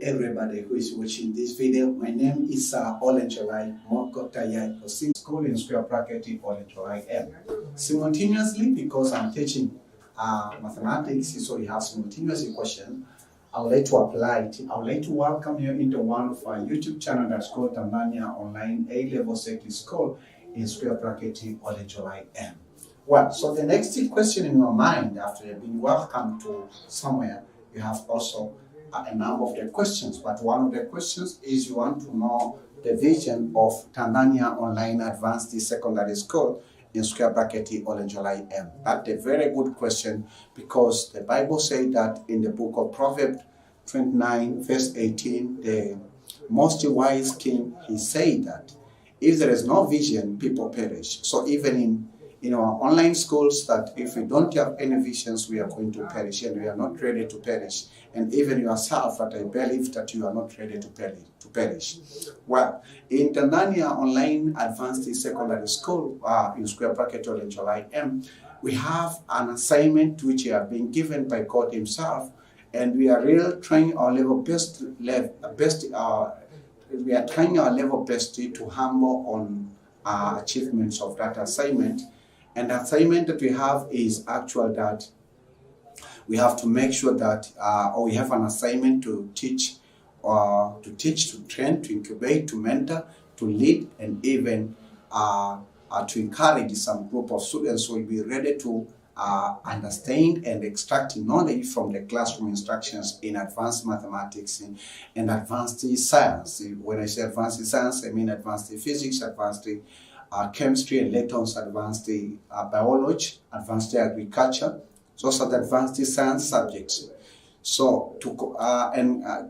everybody who is watching this video. My name is Olenjolai School in square bracket Olenjolaim. Simultaneously, because I'm teaching mathematics, so we have simultaneous equation. I would like to apply it. I would like to welcome you into one of our YouTube channel that's called TANZANIA Online A-Level Secondary School in square bracket Olenjolaim. Well, so the next question in your mind after you've been welcomed to somewhere, you have also a number of the questions, but one of the questions is you want to know the vision of TANZANIA Online Advanced Secondary School in square bracket Olenjolaim. That's a very good question because the Bible says that in the book of Proverbs 29 verse 18, the most wise king, he said that if there is no vision, people perish. So even in our online schools, that if we don't have any visions, we are going to perish, and we are not ready to perish. And even yourself, that I believe that you are not ready to perish. Well, in TANZANIA Online Advanced Secondary School in square bracket Olenjolaim, we have an assignment which we have been given by God Himself, and we are really trying our level best. We are trying our level best to humble on achievements of that assignment. And the assignment that we have is actual that we have to make sure that, or we have an assignment to teach, to train, to incubate, to mentor, to lead, and even to encourage some group of students who will be ready to understand and extract knowledge from the classroom instructions in advanced mathematics and advanced science. When I say advanced science, I mean advanced physics, advanced chemistry, and later on advanced biology, advanced agriculture. Those are the advanced science subjects. So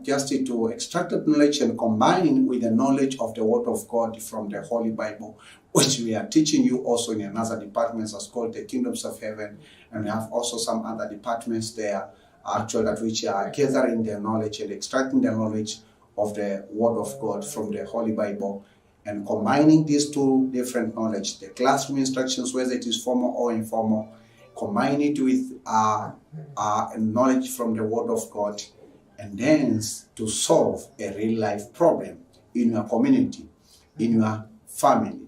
just to extract that knowledge and combine with the knowledge of the Word of God from the Holy Bible, which we are teaching you also in another department that's called the Kingdoms of Heaven, and we have also some other departments there actually that which are gathering their knowledge and extracting the knowledge of the Word of God from the Holy Bible, and combining these two different knowledge, the classroom instructions, whether it is formal or informal, combine it with knowledge from the Word of God, and then to solve a real life problem in your community, in your family,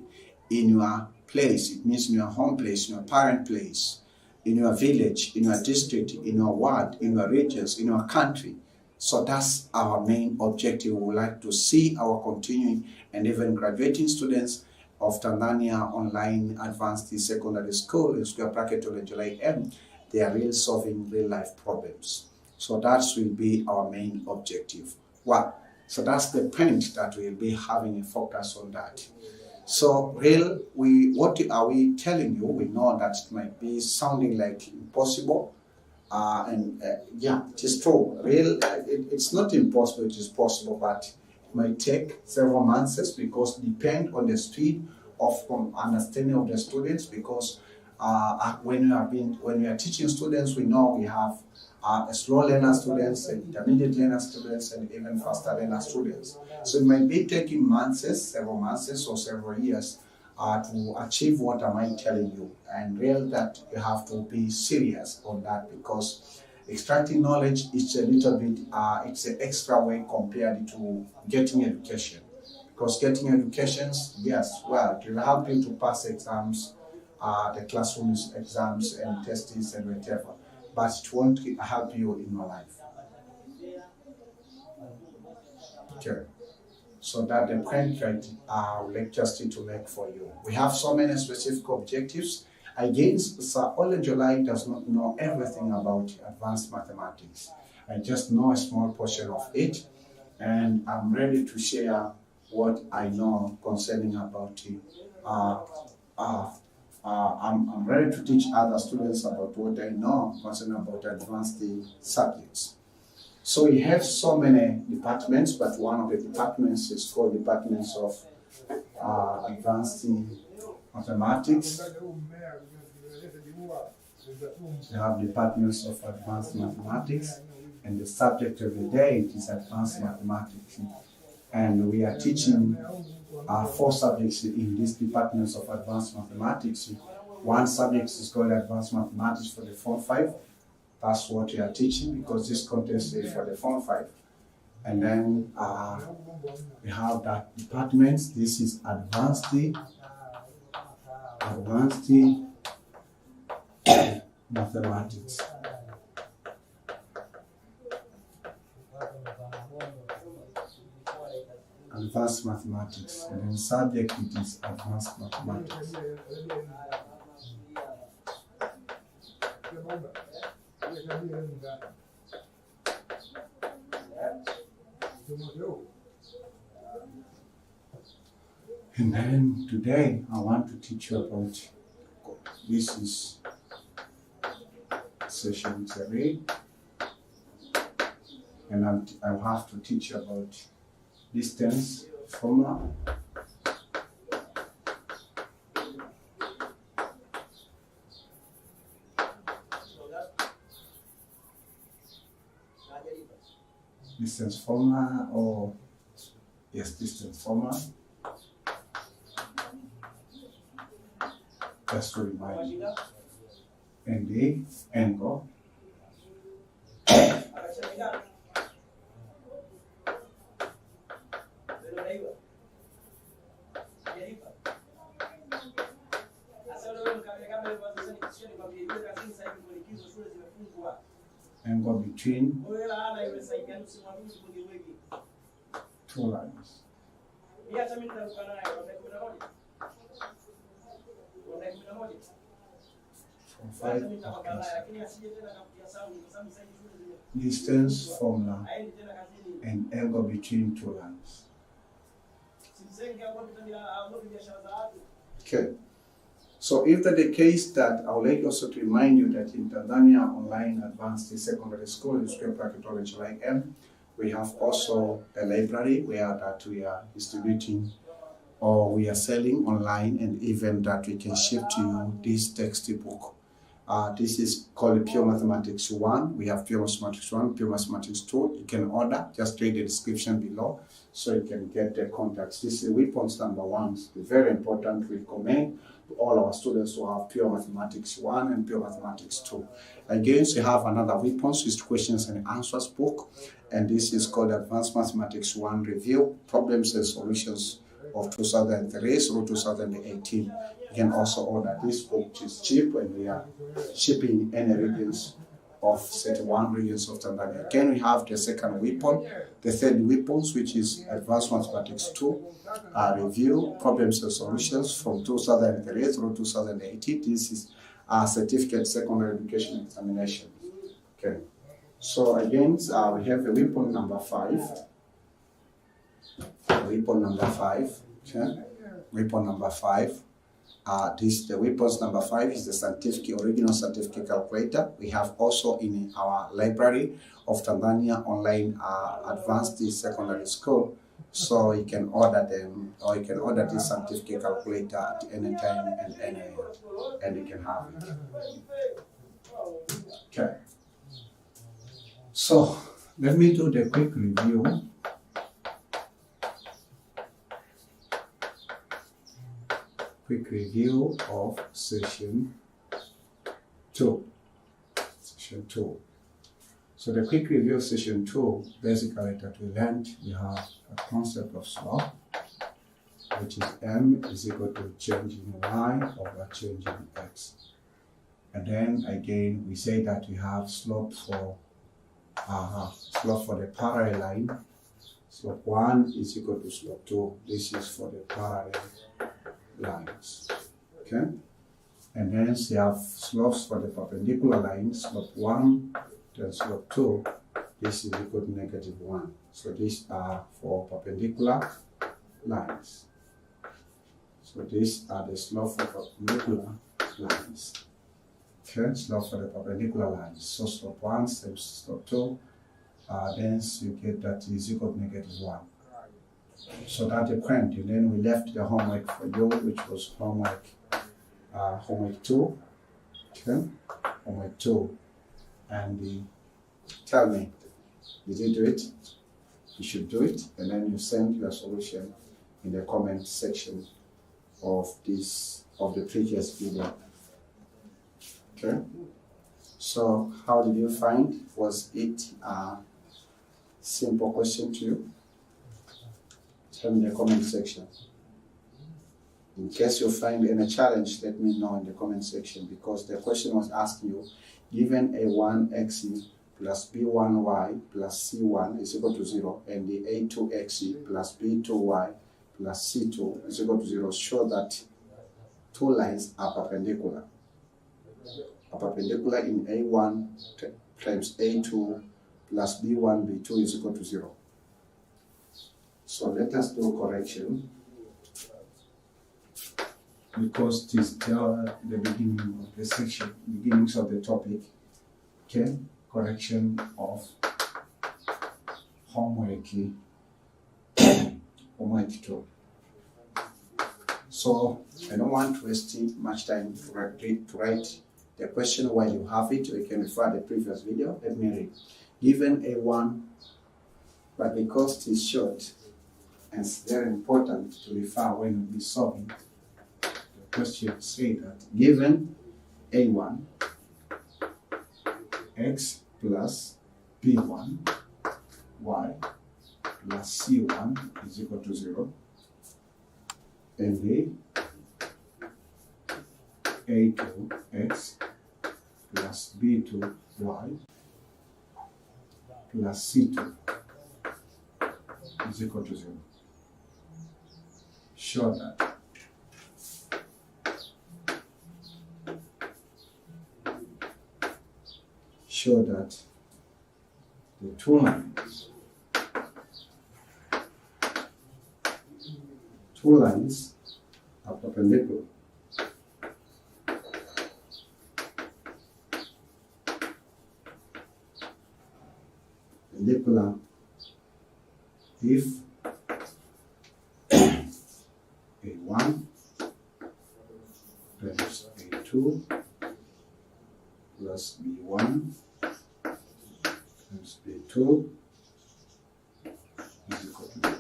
in your place. It means in your home place, in your parent place, in your village, in your district, in your ward, in your regions, in your country. So that's our main objective. We would like to see our continuing and even graduating students of TANZANIA Online Advanced Secondary School in square bracket Olenjolaim, they are really solving real life problems. So that will be our main objective. Well, so that's the point that we'll be having a focus on that. So what are we telling you? We know that it might be sounding like impossible. Yeah, it is true. It's not impossible, it is possible, but it might take several months because it depends on the speed of understanding of the students. Because when we are teaching students, we know we have slow learner students, and intermediate learner students, and even faster learner students. So it might be taking several months or several years to achieve what am I telling you, and that you have to be serious on that, because extracting knowledge is a little bit it's an extra way compared to getting education. Because getting educations, yes, well, it will help you to pass exams, the classroom exams and tests and whatever, but it won't help you in your life. Okay. So that the point that I would like just to make for you. We have so many specific objectives. Again, Sir Olenjolai does not know everything about advanced mathematics. I just know a small portion of it, and I'm ready to share what I know concerning about it. I'm ready to teach other students about what I know concerning about advanced subjects. So we have so many departments, but one of the departments is called Departments of Advanced Mathematics. We have Departments of Advanced Mathematics, and the subject of the day is Advanced Mathematics. And we are teaching 4 subjects in these Departments of Advanced Mathematics. One subject is called Advanced Mathematics for the Form 5. That's what we are teaching, because this contest is for the Form 5. And then we have that departments. This is advanced mathematics. Advanced mathematics, and then subject it is advanced mathematics. And then today I want to teach you about, this is session 3, and I'll have to teach you about distance formula, distance formula, or yes, distance formula. Just to remind you, and the angle. Angle between two lines. From 5 distance formula and angle between two lines. Okay. So if that's the case, that I would like also to remind you that in Tanzania Online Advanced Secondary School in Square Bracket Olenjolai M, we have also a library where that we are distributing or we are selling online, and even that we can ship to you this textbook. This is called Pure Mathematics 1. We have Pure Mathematics 1, Pure Mathematics 2. You can order, just read the description below so you can get the contacts. This is weapons number 1. It's very important. We recommend to all our students to have Pure Mathematics 1 and Pure Mathematics 2. Again, we have another weapons, is questions and answers book, and this is called Advanced Mathematics 1 Review, Problems and Solutions of 2003 through 2018. You can also order this book, which is cheap, and we are shipping in any regions of 31 regions of Tanzania. Again, we have the second weapon, the third weapons, which is Advanced Mathematics 2 Review, Problems and Solutions from 2003 through 2018. This is a certificate secondary education examination. Okay. So again, we have a weapon number 5. Weapon number 5. Okay. Weapon number 5. The weapons number 5 is the original scientific calculator. We have also in our library of Tanzania Online Advanced Secondary School. So you can order them, or you can order this scientific calculator at any time and anywhere, and you can have it. Okay. So let me do the quick review. Quick review of session 2. Session 2. So the quick review of session 2, basically that we learned, we have a concept of slope, which is m is equal to change in y over change in x. And then again, we say that we have slope for the parallel line. Slope 1 is equal to slope 2. This is for the parallel lines. Okay? And then we have slopes for the perpendicular line, slope 1, then slope 2. This is equal to -1. So these are for perpendicular lines. So these are the slope for perpendicular lines. Okay, slope for the perpendicular lines. So slope 1 times slope 2, then you get that is equal to -1. So that depends. And then we left the homework for you, which was homework 2. Okay, homework 2. And tell me, did you do it? You should do it, and then you send your solution in the comment section of the previous video. Okay. So how did you find? Was it simple question to you? Tell me in the comment section. In case you find any challenge, let me know in the comment section, because the question was asking you, given a1xe plus b1y plus c1 is equal to 0, and the a2xe plus b2y plus c2 is equal to 0, show that two lines are perpendicular. Are perpendicular in a1 times a2 plus b1, b2 is equal to 0. So let us do correction, because it is the beginning of the section, beginnings of the topic. Okay, correction of homework 2. So I don't want to waste much time to write the question while you have it. You can refer to the previous video. Let me read. Given a1, but because it is short and it's very important to refer when we solve it, the question say that given a1 x plus b1 y plus c1 is equal to 0, and the a2x plus b2y plus c2 is equal to 0. Show that the two lines are perpendicular. Perpendicular if a1 times a2 plus b1 times b2 is equal to 0.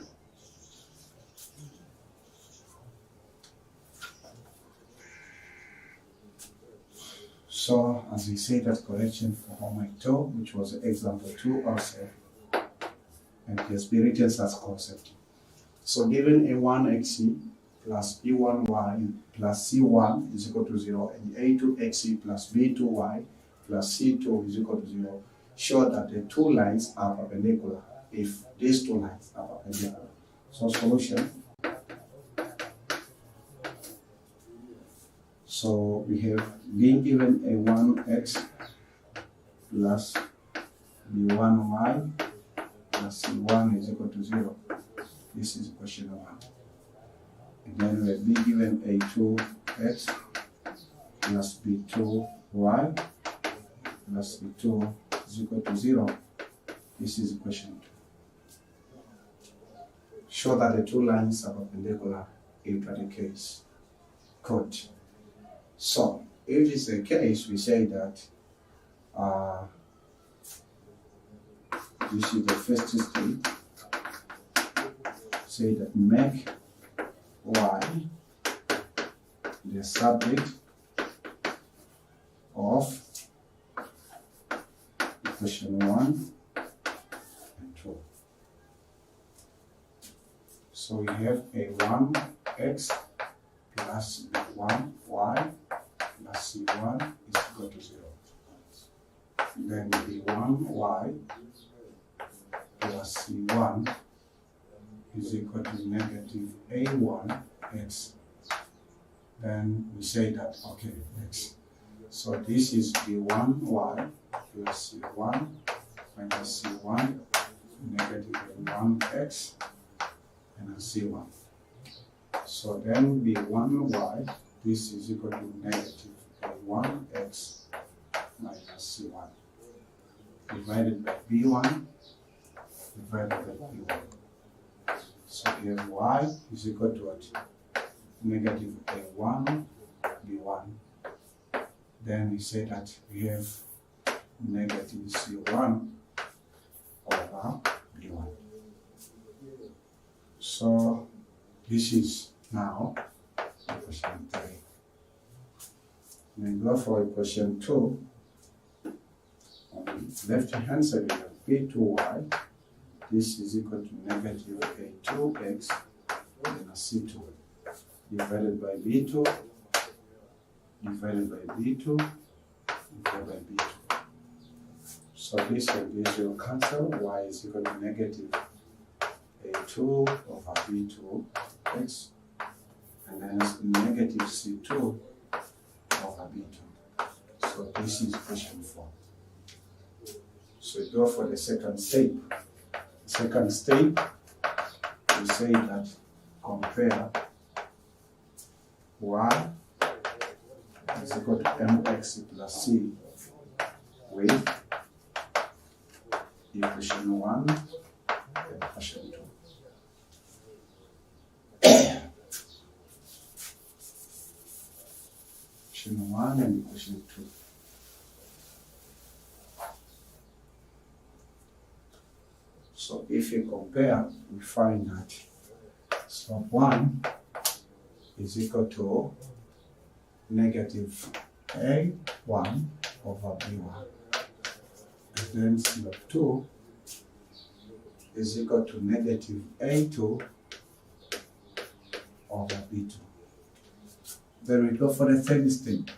So, as we say, that correction for homework 2, which was example 2 also, and it has been written as concept. So, given a1xe plus b1y plus c1 is equal to 0, and a2xe plus b2y plus c2 is equal to 0, show that the two lines are perpendicular if these two lines are perpendicular. So, solution. So we have being given a1x plus b1y plus c1 is equal to 0. This is question 1. And then we have been given a2x plus b2y plus c2 is equal to 0. This is question 2. Show that the two lines are perpendicular if that the case. Good. So, if this is the case, we say that this is the first state. Say that make y the subject of equation 1 and 2. So we have a1x plus b1y plus c1 is equal to 0. Then b1y plus c1 is equal to negative a1x. Then we say that, okay, x. So this is b1y plus c1 minus c1, negative a1x, and c1. So then b1y, this is equal to negative a1x minus c1 divided by b1 divided by b1. So here y is equal to what? Negative a1 b1. Then we say that we have negative c1 over b1. So this is now equation 3. We go for equation 2. On the left hand side we have b2y this is equal to negative A2x minus C2 divided by B2 divided by B2 divided by B2. So this and this will cancel. Y is equal to negative A2 over B2x and then negative C2 over B2. So this is equation 4. So we go for the second step. Second step, we say that compare y is equal to mx plus c with equation 1 and equation 2. Equation 1 and equation 2. So if you compare, we find that slope 1 is equal to negative A1 over B1. And then slope 2 is equal to negative A2 over B2. Then we go for the third step.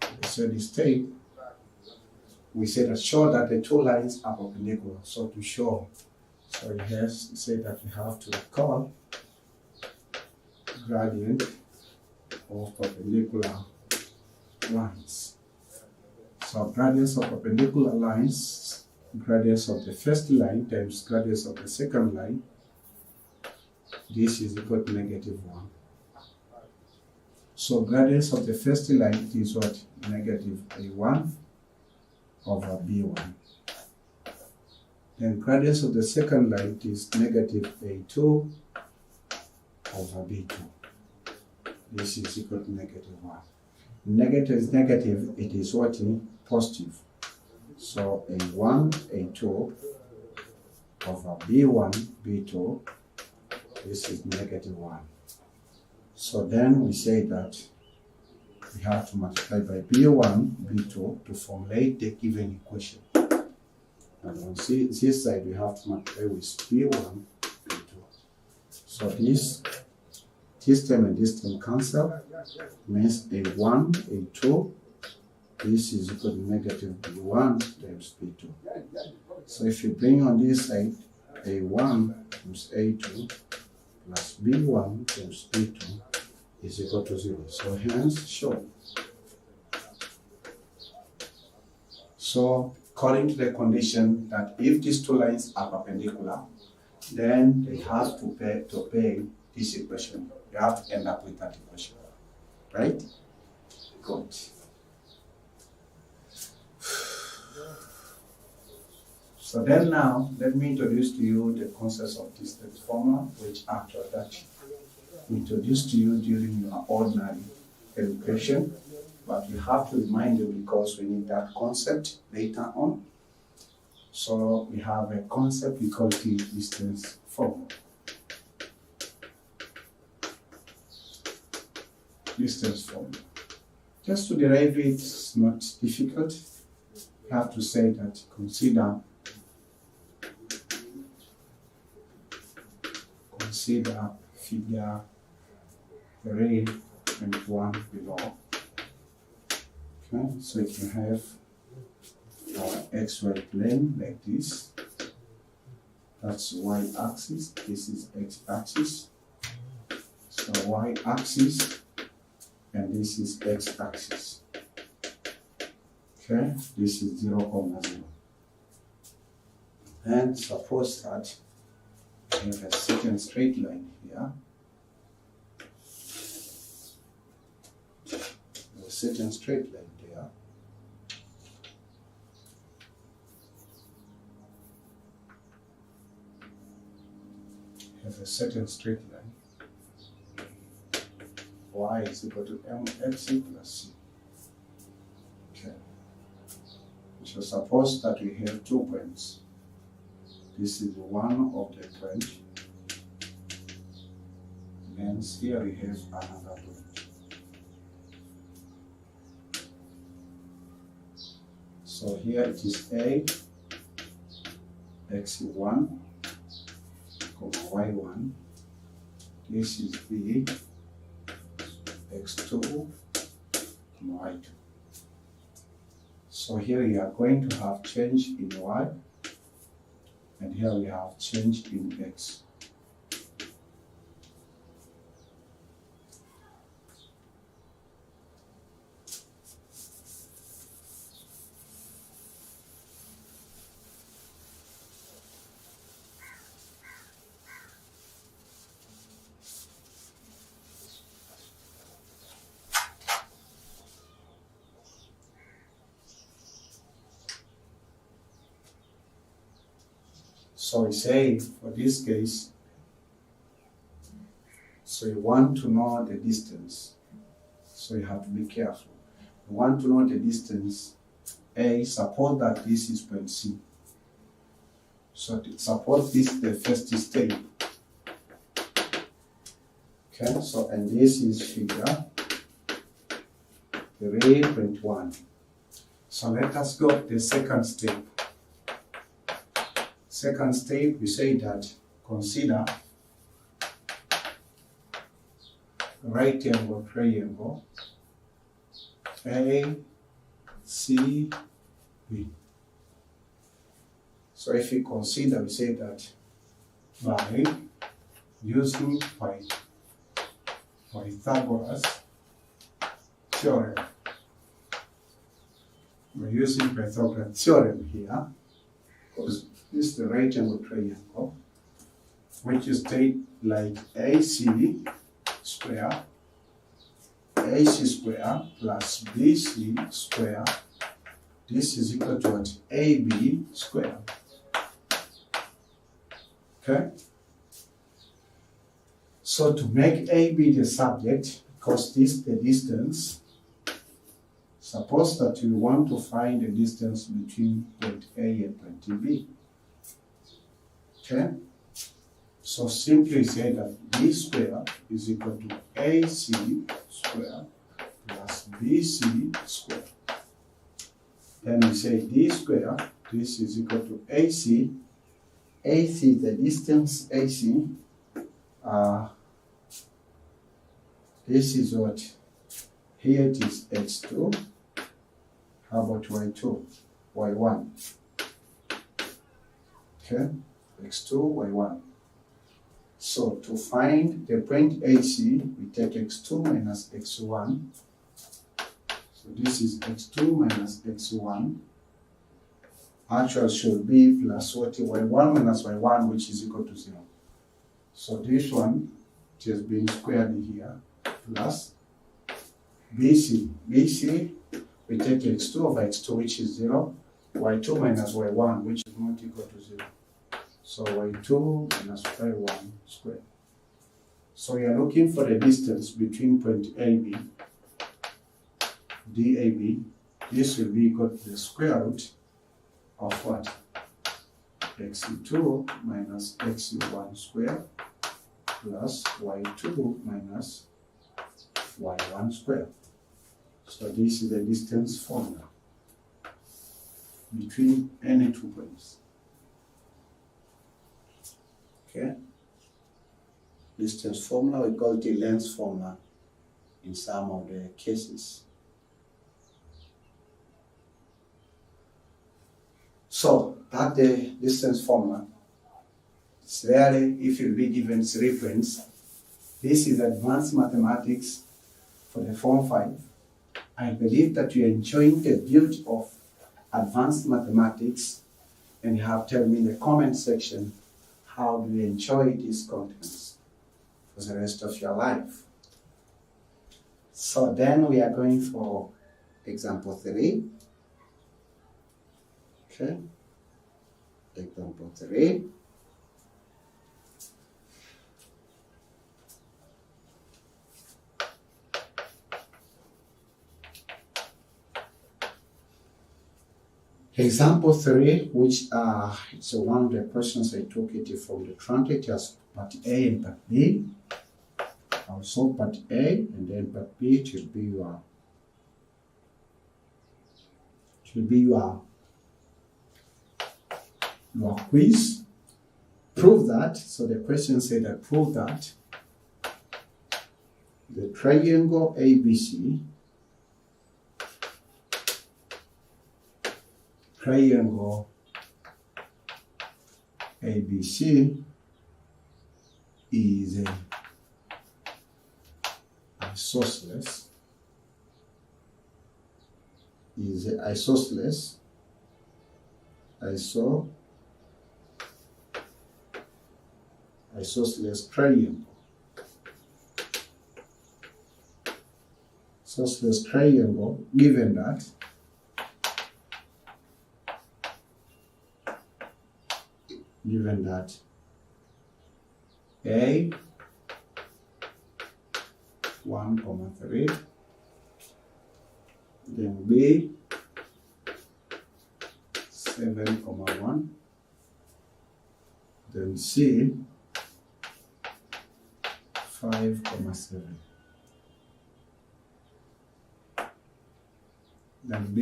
The third step, we say that show that the two lines are perpendicular. So to show, so it has to say that we have to call gradient of perpendicular lines. So gradients of perpendicular lines, gradients of the first line times gradients of the second line, this is equal to negative 1. So gradients of the first line is what? Negative A1 over B1. Then gradients of the second line is negative A2 over B2. This is equal to negative 1. Negative is negative, it is what? Positive. So A1, A2 over B1, B2, this is negative 1. So then we say that we have to multiply by B1, B2 to formulate the given equation. And on this side, we have to multiply with B1, B2. So this term and this term cancel, means A1, A2, this is equal to negative B1 times B2. So if you bring on this side, A1 times A2 plus B1 times B2 is equal to 0. So hence show. So according to the condition that if these two lines are perpendicular, then they have to pay this equation. They have to end up with that equation. Right? Good. So then now, let me introduce to you the concepts of distance formula, which after that we introduced to you during your ordinary education, but we have to remind you because we need that concept later on. So we have a concept we call the distance formula. Distance formula. Just to derive it, it's not difficult. You have to say that consider figure 3.1 below. Okay, so you can have our XY plane like this. That's Y axis, this is X axis. So Y axis and this is X axis. Okay, this is 0,0. And suppose that we have a certain straight line here. A certain straight line there. Have a certain straight line. Y is equal to mx plus c. Okay. So suppose that we have 2 points. This is one of the point. And here we have another point. So here it is A, x1, y1. This is the x2, y2. So here we are going to have change in y, and here we have change in x. So we say for this case, so you want to know the distance. So you have to be careful. You want to know the distance A, suppose that this is point C. So suppose this is the first step. Okay, so and this is figure 3.1. So let us go to the second step. Second step, we say that consider right angle triangle A, C, B. So if we consider, we say that by using Pythagoras theorem, we're using Pythagoras theorem here, because this is the right angle triangle, which is state like AC square plus BC square. This is equal to what? AB square. Okay? So to make AB the subject, because this is the distance, suppose that you want to find the distance between point A and point B. Okay? So simply say that B square is equal to AC square plus BC square. Then we say D square, this is equal to AC. AC, the distance AC, this is what? Here it is X2. How about Y2? Y1. Okay? X2, Y1. So to find the point AC, we take X2 minus X1. So this is X2 minus X1. Actual should be plus what? Y1 minus Y1, which is equal to 0. So this one just being squared here, plus BC. BC, we take X2 over X2, which is 0. Y2 minus Y1, which is not equal to 0. So Y2 minus Y1 squared. So we are looking for the distance between point AB, DAB. This will be equal to the square root of what? X2 minus X1 squared plus Y2 minus Y1 squared. So this is the distance formula between any two points. Okay? Distance formula, we call it length formula in some of the cases. So that the distance formula, it's rarely if you'll be given 3 points. This is advanced mathematics for the Form 5. I believe that you're enjoying the beauty of advanced mathematics, and you have told me in the comment section how do you enjoy these contents for the rest of your life. So then we are going for example 3. Okay, example 3. Example 3, which it's one of the questions I took it from the truncate as part A and part B. I'll solve part A, and then part B it will be your your quiz. Prove that. So the question said that prove that the triangle ABC, is a isosceles, isosceles triangle. Isosceles triangle, given that A 1,3, then B 7,1, then C 5,7, then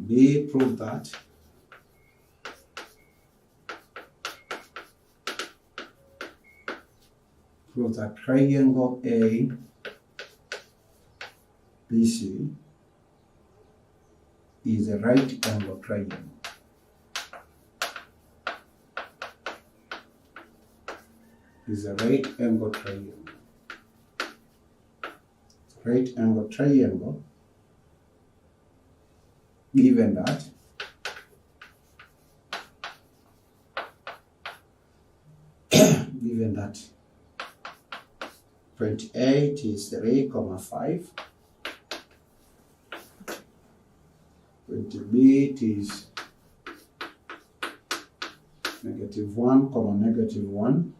B prove that triangle A BC is a right angle triangle. Right angle triangle, given that point A is 3,5, point B is -1,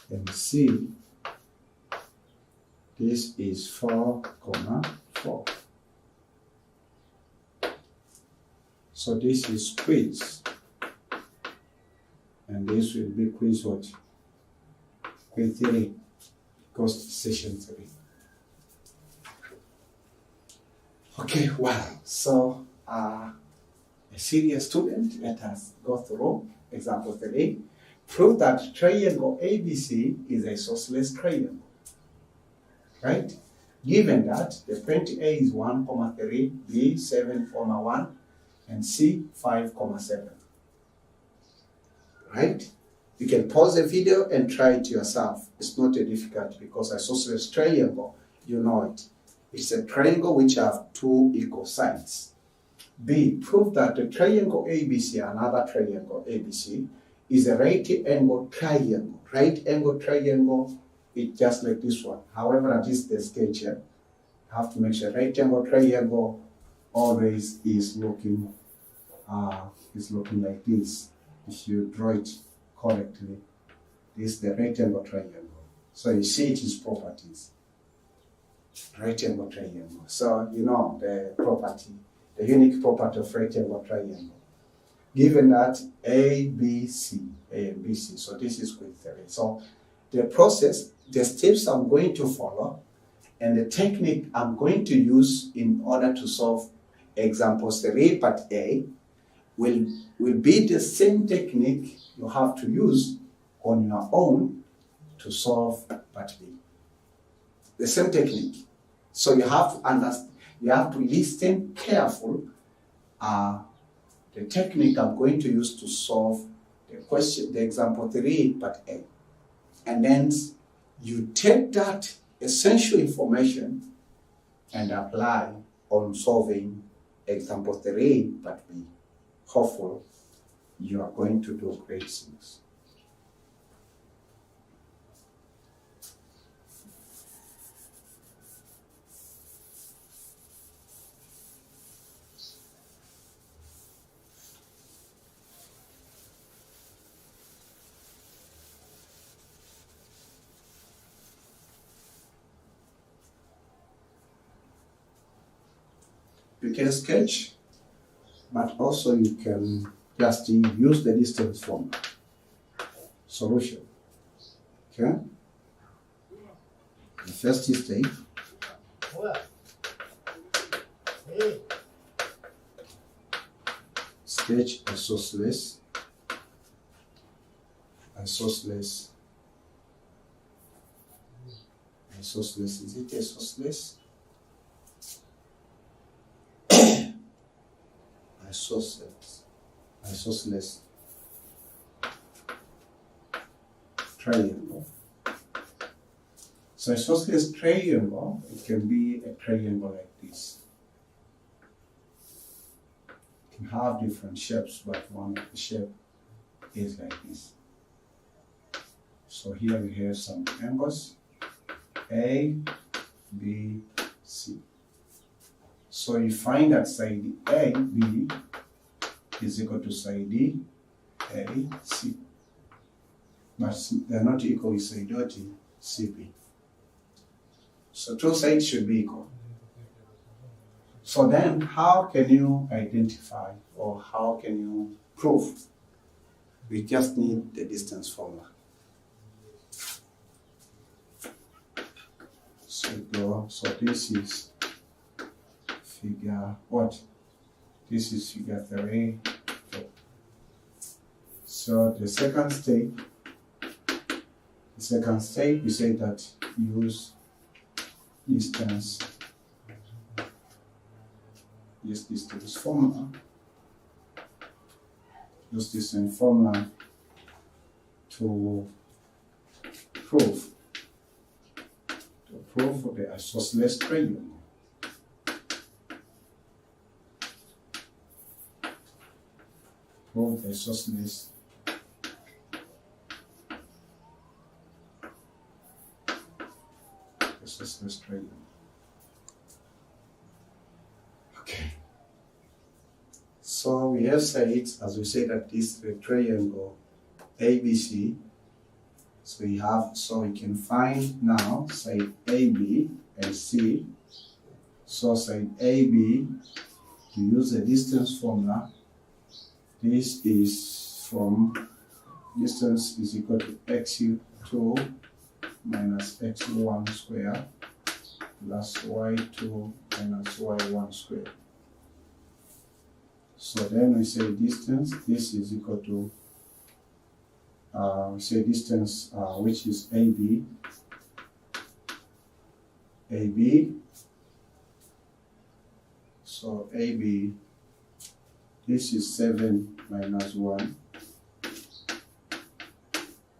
and C, this is 4,4. So this is quiz, and this will be quiz what? Quiz 3, because session 3. Okay, well, so a serious student, let us go through example 3. Prove that triangle ABC is a isosceles triangle, right? Given that the point A is 1,3, B 7,1, and C 5,7, right? You can pause the video and try it yourself. It's not difficult because isosceles triangle, you know it. It's a triangle which have two equal sides. B, prove that the triangle ABC, another triangle ABC, is a right angle triangle. Right angle triangle is just like this one. However, at this the sketch here, you have to make sure right angle triangle always is looking like this. If you draw it correctly, this is the right angle triangle. So you see its properties. Right angle triangle. So you know the unique property of right angle triangle. Given that A, B, C, A and B, C. So this is quiz 3. So the process, the steps I'm going to follow, and the technique I'm going to use in order to solve example 3 part A will be the same technique you have to use on your own to solve part B. The same technique. So you have to understand, you have to listen careful the technique I'm going to use to solve the question, the example 3 part A. And then you take that essential information and apply on solving example 3 part B. Hopefully, you are going to do great things. You can sketch, but also you can just use the distance formula. Solution. Okay? The first step. sketch isosceles. Isosceles. Isosceles. Is it isosceles? Isosceles. Isosceles triangle. So isosceles triangle, it can be a triangle like this. It can have different shapes, but one of the shape is like this. So here we have some angles, A, B, C. So you find that side A, B is equal to side D, A, C. But they are not equal with side OT, CP. So two sides should be equal. So then how can you identify or how can you prove? We just need the distance formula. So this is figure what? This is figure 3. So the second step, we say that use distance, use distance formula. Use distance formula to prove the isosceles triangle. Prove the isosceles triangle. Okay. So we have said, as we say, that this triangle ABC. So we can find now side AB and C. So side AB, to use the distance formula, this is from distance is equal to x2 minus x1 square plus y2 minus y1 square. So then we say distance, this is equal to we say distance which is AB. So AB, this is 7 minus 1.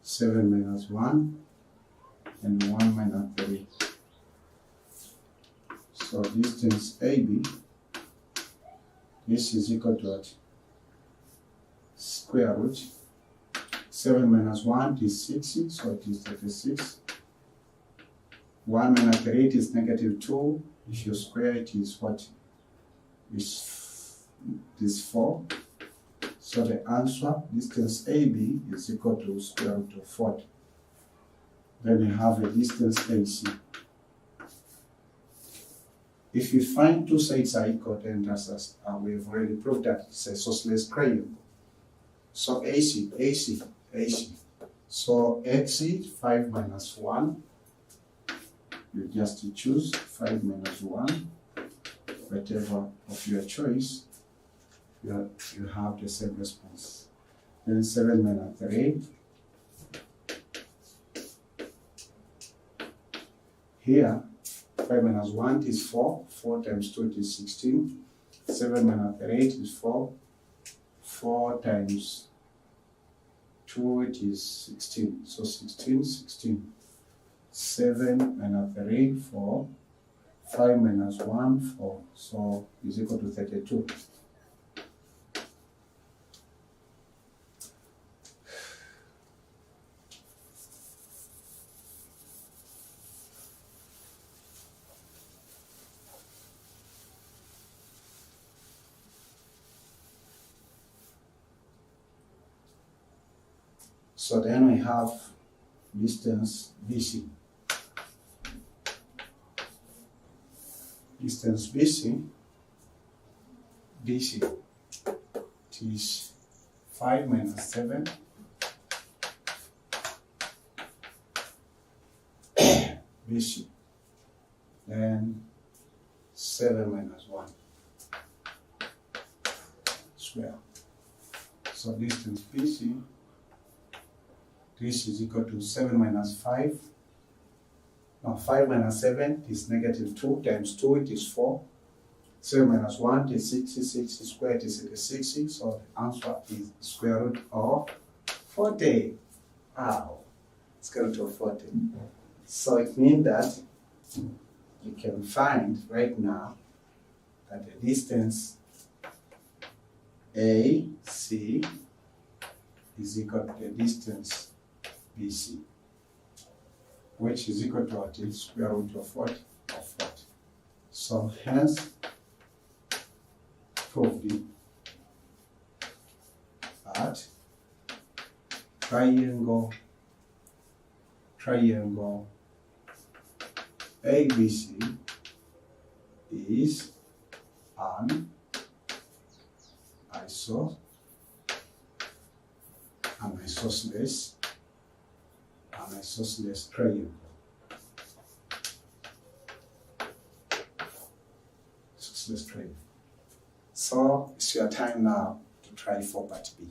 7 minus 1 and 1 minus 3. So distance AB, this is equal to what? Square root. 7 minus 1 is 6, so it is 36. 1 minus 3 is negative 2. If you square it is what? Is 4. So the answer, distance AB is equal to square root of 40. Then you have a distance AC. If you find two sides are equal, then that's us. We've already proved that it's a isosceles triangle. So AC. So AC, 5 minus 1. You just choose 5 minus 1. Whatever of your choice, you have the same response. Then 7 minus 3. Here, 5 minus 1 is 4. 4 times 2 is 16. 7 minus 8 is 4. 4 times 2 it is 16. So 16. 7 minus 3, 4. 5 minus 1, 4. So is equal to 32. So then we have distance BC. Distance BC it is 5 minus 7 BC, then 7 minus 1 square. So distance BC, this is equal to 7 minus 5. Now 5 minus 7 is negative 2 times 2, it is 4. 7 minus 1 is 66 squared is 60. So the answer is square root of 40. Wow, square root of 40. So it means that you can find right now that the distance AC is equal to the distance BC, which is equal to what is square root of what? Of 40. So hence, proved that triangle ABC is an isosceles triangle. Isosceles triangle. So it's your time now to try for part B.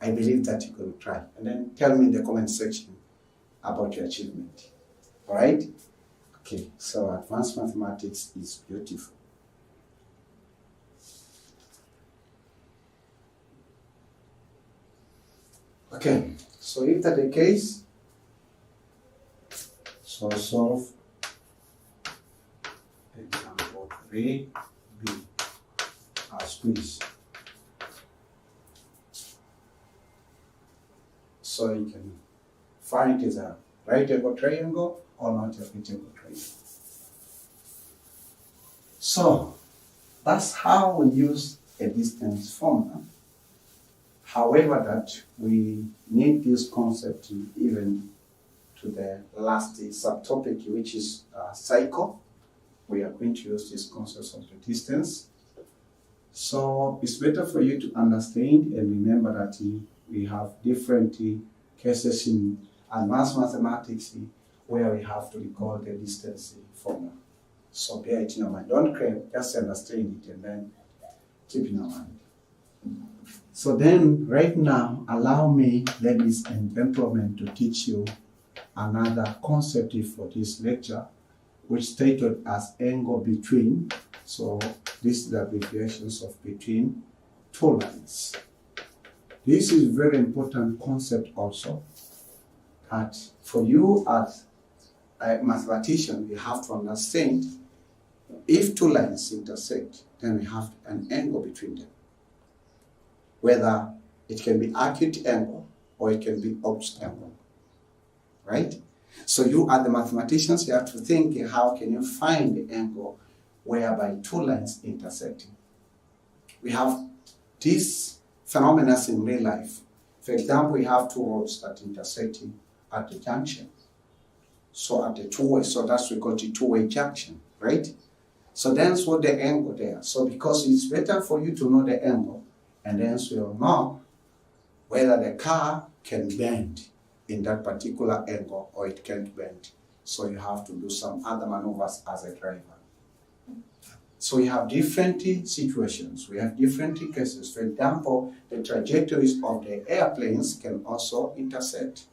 I believe that you can try. And then tell me in the comment section about your achievement. Alright? Okay, so advanced mathematics is beautiful. Okay, so if that's the case, so solve example 3B as quiz. So you can find it is a right angle triangle or not a right angle triangle. So that's how we use a distance formula. However, that we need this concept even to the last subtopic, which is cycle. We are going to use this concept of the distance. So it's better for you to understand and remember that we have different cases in advanced mathematics where we have to recall the distance formula. So bear it in your mind. Don't cry, just understand it and then keep in your mind. So then, right now, allow me, ladies and gentlemen, to teach you another concept for this lecture, which is titled as angle between. So this is the abbreviations of between two lines. This is very important concept also, that for you as a mathematician, you have to understand if two lines intersect, then we have an angle between them. Whether it can be acute angle or it can be obtuse angle, right? So you as the mathematicians, you have to think how can you find the angle whereby two lines intersecting. We have these phenomena in real life. For example, we have two roads that intersecting at the junction. So at the two-way, so that's we call it two-way junction, right? So that's what the angle there. So because it's better for you to know the angle, and then so you'll know whether the car can bend in that particular angle or it can't bend. So you have to do some other maneuvers as a driver. So we have different situations, we have different cases. For example, the trajectories of the airplanes can also intersect.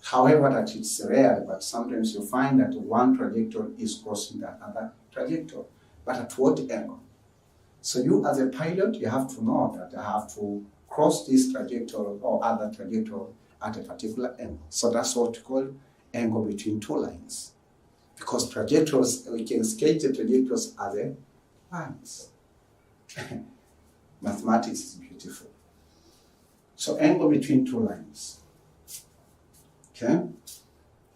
However, that it's rare, but sometimes you find that one trajectory is crossing the other trajectory. But at what angle? So you as a pilot, you have to know that you have to cross this trajectory or other trajectory at a particular angle. So that's what we call angle between two lines. Because trajectories, we can sketch the trajectories as a lines. Mathematics is beautiful. So angle between two lines. Okay?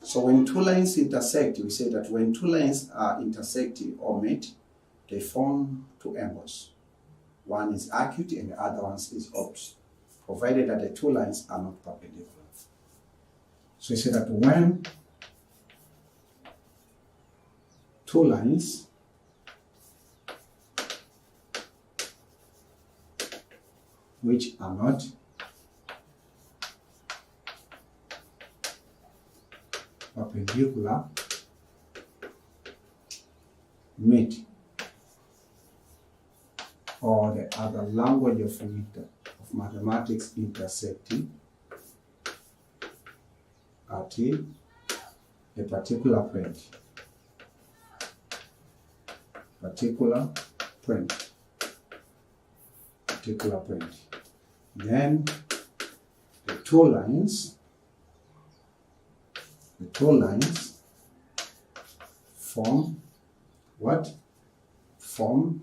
So when two lines intersect, we say that when two lines are intersecting or meet, they form two angles. One is acute and the other one is obtuse, provided that the two lines are not perpendicular. So we say that when two lines which are not perpendicular meet, or the other language of it, mathematics intersecting at a particular point. Then the two lines form what? Form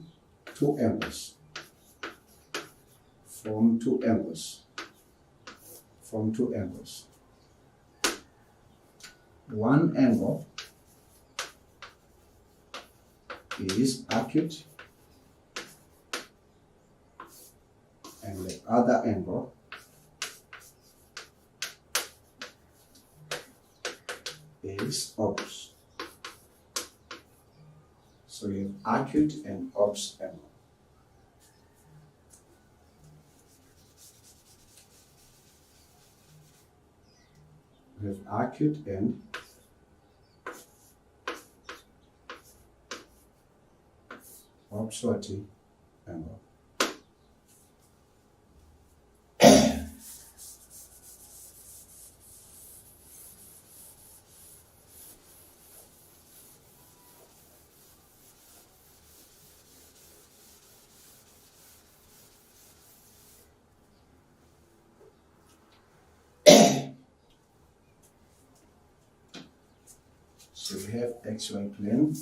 two angles. One angle is acute and the other angle is obtuse. So you have acute and obtuse angle. We have acute and obtuse angle. So we have XY plane.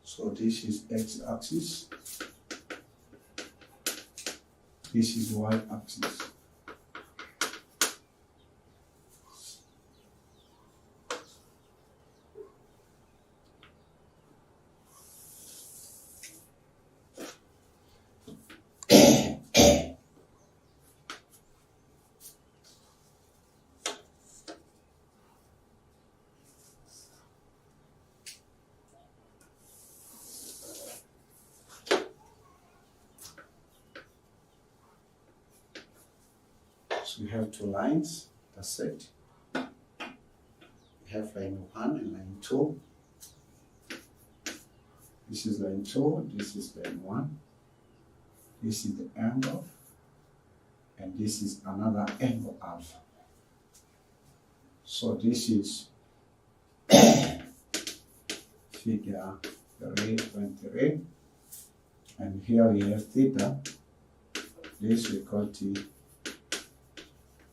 So this is x-axis, this is y-axis. So we have two lines, that's it. We have line 1 and line 2. This is line 2, this is line 1. This is the angle, and this is another angle alpha. So this is figure 3.3, and here we have theta. This we call the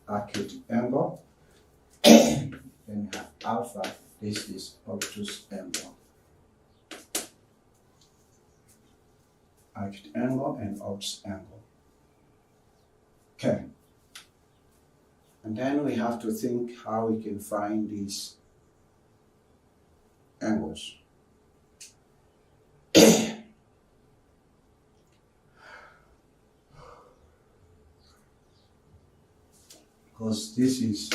acute angle. Then we have alpha. This is obtuse angle. Acute angle and obtuse angle. Okay. And then we have to think how we can find these angles. Because this is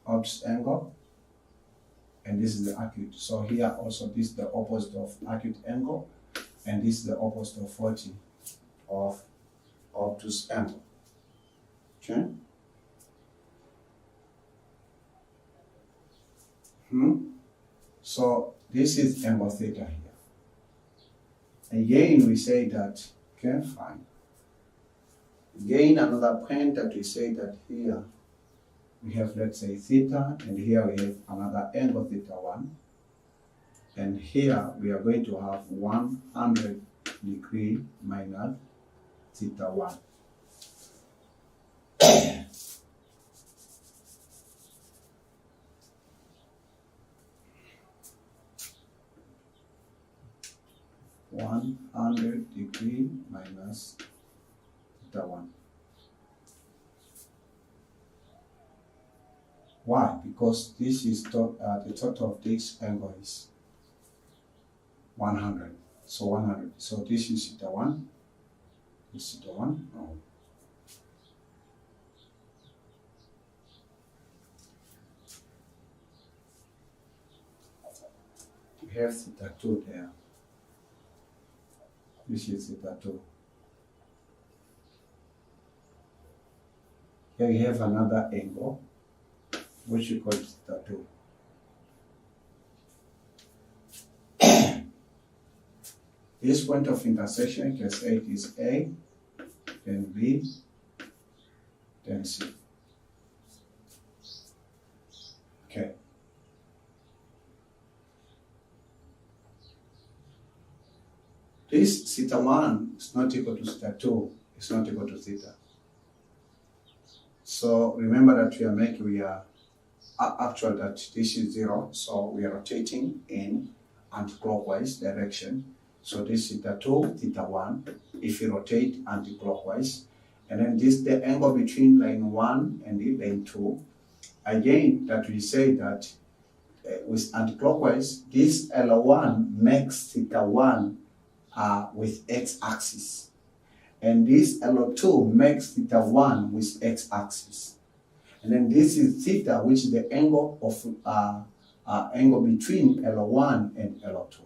obtuse angle and this is the acute. So here also this is the opposite of acute angle and this is the opposite of 40 of obtuse angle. Okay? So this is angle theta here. Again we say that, okay, fine. Again, another point that we say that here we have, let's say, theta, and here we have another angle theta 1, and here we are going to have 100 degree minus theta 1. Degree minus theta 1. Why? Because this is the total of this angle is 100. So 100. So this is theta 1. This is theta 1. No. we have theta 2 there. This is theta 2. Here we have another angle, which we call theta 2. This point of intersection, you can say it is A, then B, then C. Okay. This theta 1 is not equal to theta 2, it's not equal to theta. So remember that we are actual that this is 0, so we are rotating in anti-clockwise direction. So this is theta 2, theta 1, if you rotate anti-clockwise. And then this is the angle between line 1 and the line 2. Again, that we say that with anti-clockwise, this L1 makes theta 1 with x-axis. And this L2 makes theta 1 with x-axis. And then this is theta, which is the angle of angle between L1 and L2.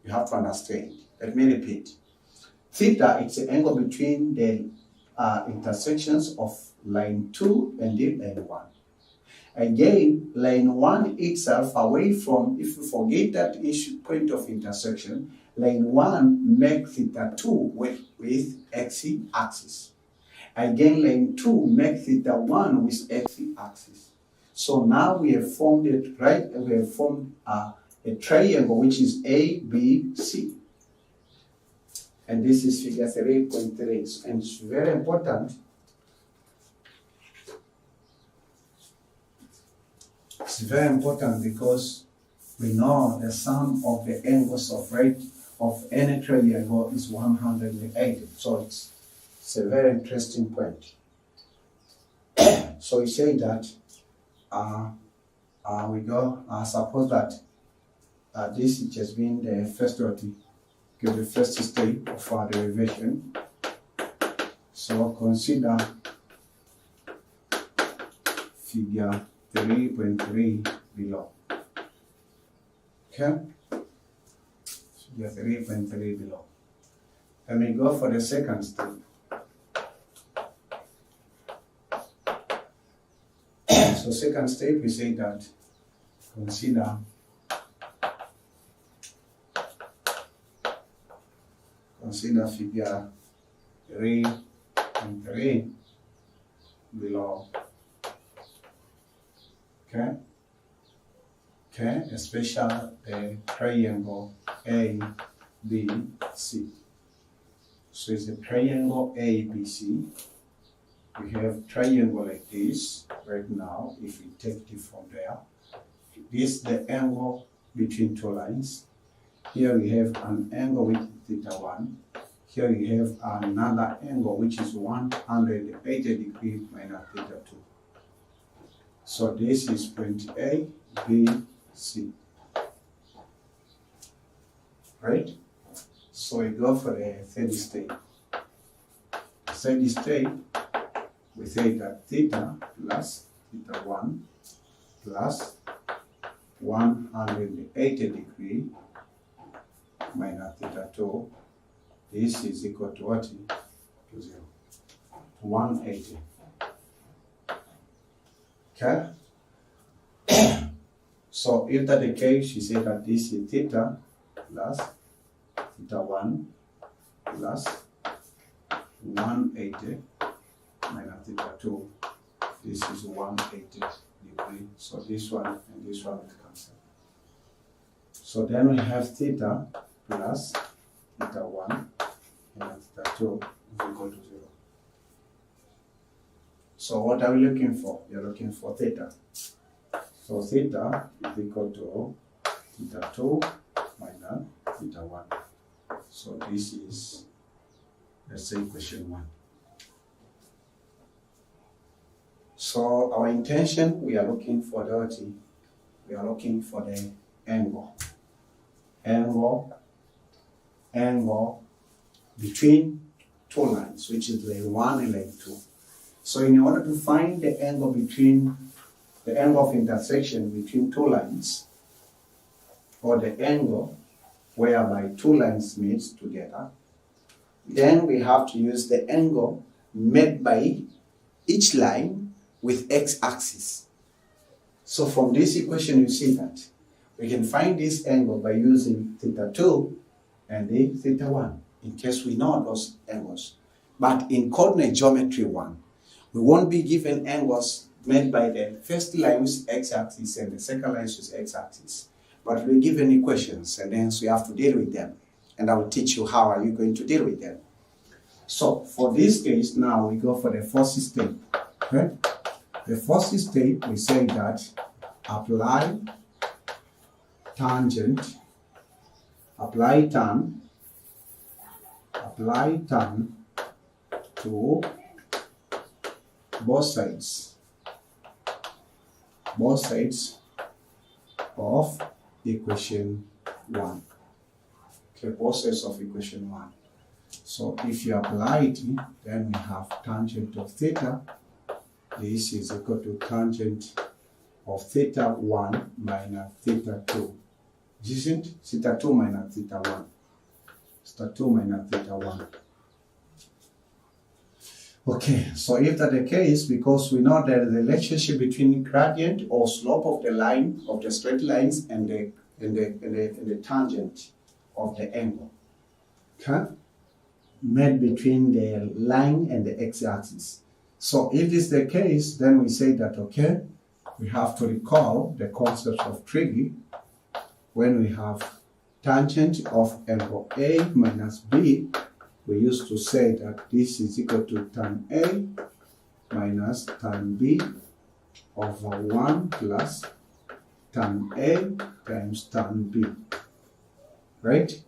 You have to understand. Let me repeat. Theta is the angle between the intersections of line 2 and the line 1. Again, line 1 itself, away from, if you forget that issue point of intersection, line 1 makes theta 2 with x-axis. Again, line 2 makes theta 1 with x-axis. So now we have formed it, right? We have formed a triangle which is ABC. And this is figure 3.3. And it's very important. It's very important because we know the sum of the angles of any triangle is 180. So it's a very interesting point. So we say that we go, suppose that this has just been the first the first step of our derivation. So consider figure 3.3 below. Okay? Figure 3.3 below. Let me go for the second step. So second step, we say that consider figure 3.3 below. Okay? Okay, especially the triangle ABC. So it's a triangle ABC. We have triangle like this right now. If we take it from there, this is the angle between two lines. Here we have an angle with theta 1. Here we have another angle which is 180 degrees minus theta 2. So this is point A, B, C. Right? So we go for the third state. Third state, we say that theta plus theta 1 plus 180 degrees minus theta 2. This is equal to what? To 0. 180. Okay? So if that's the case, you say that this is theta plus theta 1 plus 180 minus theta 2. This is 180 degrees. So this one and this one will cancel. So then we have theta plus theta 1 and theta 2 is equal to 0. So what are we looking for? We are looking for theta. So theta is equal to theta 2 minus theta 1. So this is, let's say, equation 1. So our intention, we are looking for the what? We are looking for the angle. Angle between two lines, which is line 1 and line 2. So in order to find the angle of intersection between two lines, or the angle whereby two lines meet together. Then we have to use the angle made by each line with x-axis. So from this equation you see that we can find this angle by using theta 2 and the theta 1 in case we know those angles. But in coordinate geometry 1, we won't be given angles made by the first line with x-axis and the second line with x-axis. But we're given equations and hence we have to deal with them. And I will teach you how are you going to deal with them. So for this case now we go for the first step. Okay? The first step we say that apply tan to both sides of equation 1. Okay, both sides of equation 1. So if you apply it, then we have tangent of theta. This is equal to tangent of theta 1 minus theta 2. Isn't it? Theta 2 minus theta 1. Theta 2 minus theta 1. Okay, so if that's the case, because we know that the relationship between gradient or slope of the line, of the straight lines, and the tangent of the angle, okay, made between the line and the x-axis. So if this is the case, then we say that, okay, we have to recall the concept of trig when we have tangent of angle A minus B. We used to say that this is equal to tan A minus tan B over 1 plus tan A times tan B, right?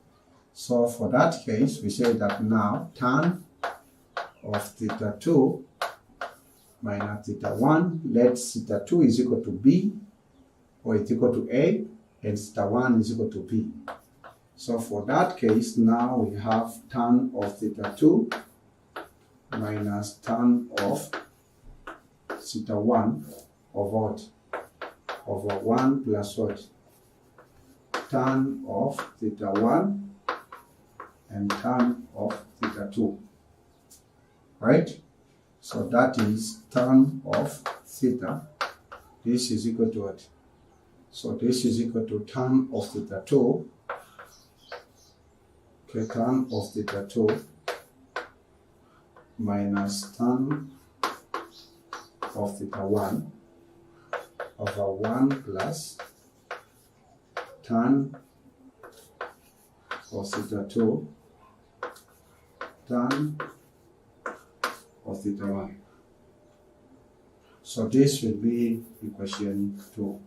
So for that case, we say that now tan of theta 2 minus theta 1, let theta 2 is equal to B, or it's equal to A, and theta 1 is equal to B. So for that case, now we have tan of theta 2 minus tan of theta 1 over what? Over 1 plus what? Tan of theta 1 and tan of theta 2. Right? So that is tan of theta. This is equal to what? So this is equal to tan of theta 2. Okay, tan of theta 2 minus tan of theta 1 over 1 plus tan of theta 2 tan of theta 1. So this will be equation 2.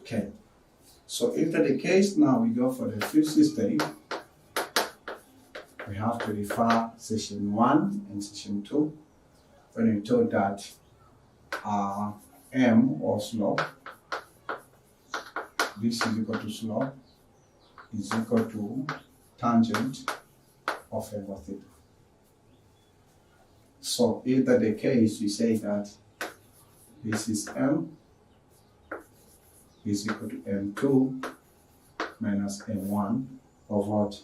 Okay, so if that's the case, now we go for the fifth step. We have to refer session 1 and session 2 when we told that M or slope, this is equal to slope, is equal to tangent of angle theta. So if that's the case, we say that this is M is equal to M2 minus M1 of what?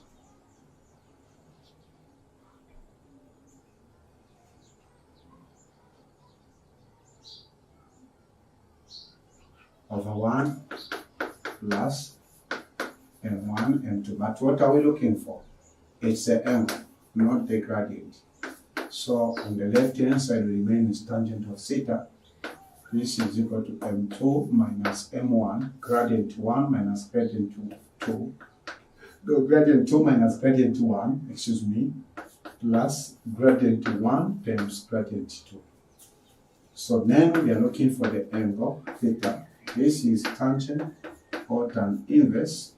Over 1 plus M1, M2. But what are we looking for? It's the M, not the gradient. So on the left hand side remains tangent of theta. This is equal to M2 minus M1, gradient 1 minus gradient 2. No, gradient 2 minus gradient 1, excuse me, plus gradient 1 times gradient 2. So then we are looking for the angle theta. This is tangent or tan inverse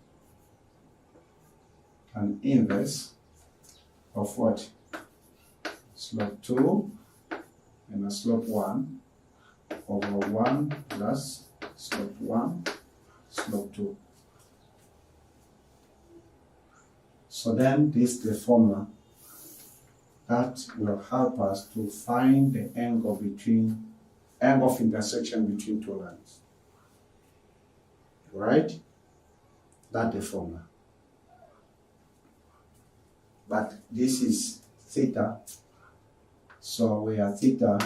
of what? slope 2 minus slope 1 over 1 plus slope 1 slope 2. So then this is the formula that will help us to find the angle of intersection between two lines. Right? That's the formula. But this is theta, so where theta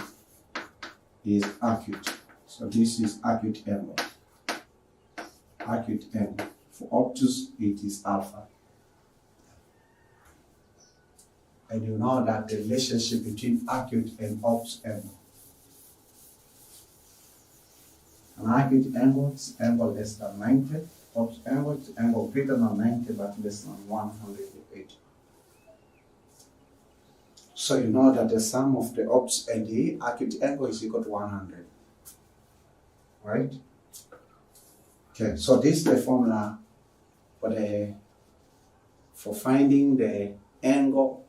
is acute. So this is acute angle. Acute angle. For obtuse, it is alpha. And you know that the relationship between acute and obtuse angle. An acute angle is angle less than 90. Obtuse angle is angle greater than 90 but less than 180. So you know that the sum of the obtuse and the acute angle is equal to 100. Right? Okay, so this is the formula for finding the angle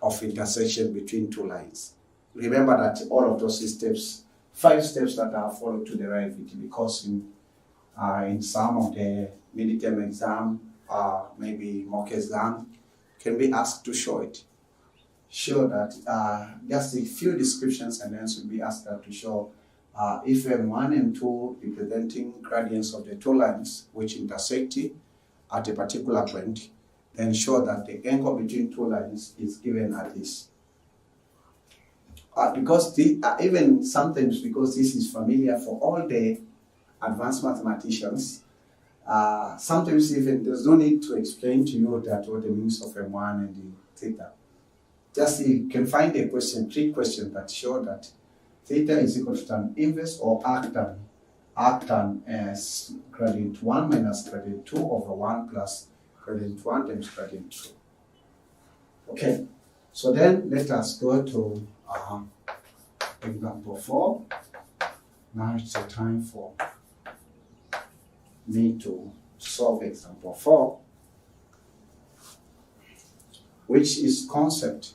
of intersection between two lines. Remember that all of those steps, 5 steps that are followed to derive it, because in some of the midterm exam, maybe mock exam, can be asked to show it. Show that just a few descriptions, and then should be asked to show if M1 and 2 representing gradients of the two lines which intersect at a particular point, then show that the angle between two lines is given at this. Because even sometimes, because this is familiar for all the advanced mathematicians, sometimes even there's no need to explain to you that what the means of M1 and the theta. Just you can find a question, 3 questions that show that theta is equal to tan inverse or arctan as gradient 1 minus gradient 2 over 1 plus gradient 1 times gradient 2. Okay, so then let us go to example 4. Now it's the time for me to solve example 4, which is concept.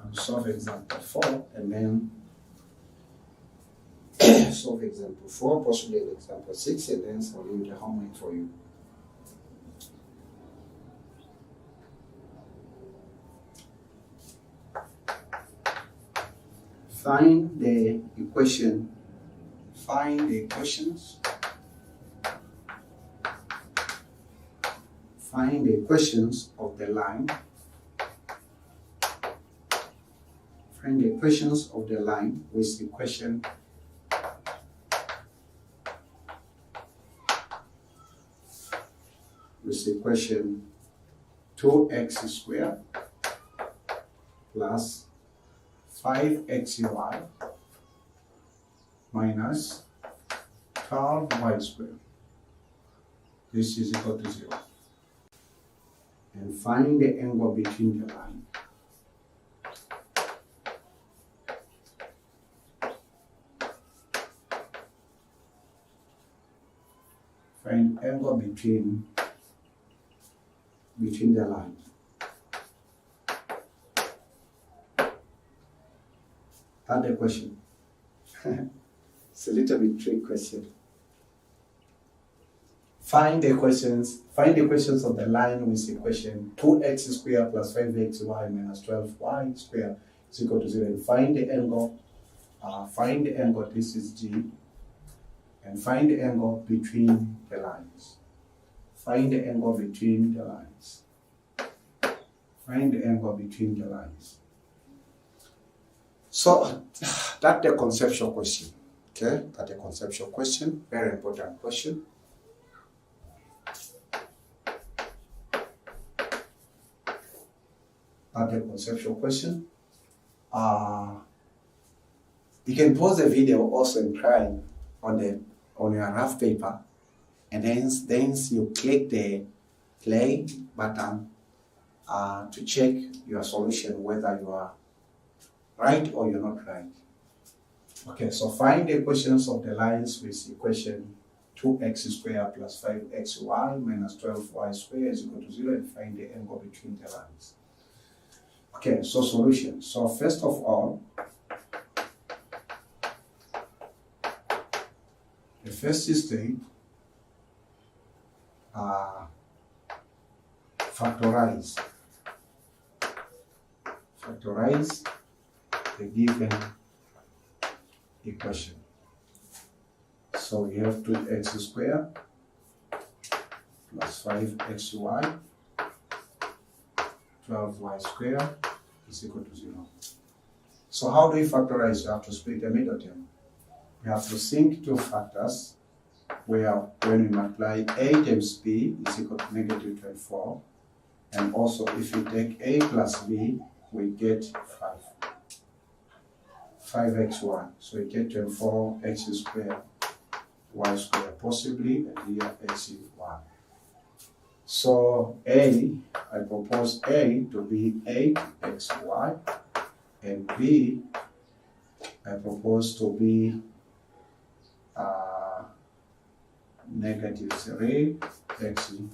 I'll solve example 4 and then solve example 4, possibly example 6, and then I'll leave the homework for you. Find the equation. Find the equations. Find the equations of the line. Find the equations of the line with equation with equation 2x squared plus 5xy minus 12y squared. This is equal to 0. And find the angle between the line. Find angle between the line. That's the question. It's a little bit trick question. Find the equations of the line with equation 2x squared plus 5xy minus 12y squared is equal to 0. And find the angle. This is G. And find the angle between the lines. Find the angle between the lines. Find the angle between the lines. So that's the conceptual question. Okay, that's the conceptual question. Very important question. That's the conceptual question. You can pause the video also and try on your rough paper, and then you click the play button to check your solution whether you are right or you're not right. Okay, so find the equations of the lines with equation 2x squared plus 5xy minus 12y squared is equal to 0, and find the angle between the lines. Okay, so solution. So first of all, the first step, factorize the given equation. So we have 2x squared plus 5xy 12y squared is equal to 0. So how do we factorize? You have to split the middle term. We have to think two factors where when we multiply a times b is equal to negative 24, and also if we take a plus b we get 5xy, so we get 24x squared y squared possibly, and here x is 1. So I propose A to be 8xy, and B, I propose to be negative 3xy.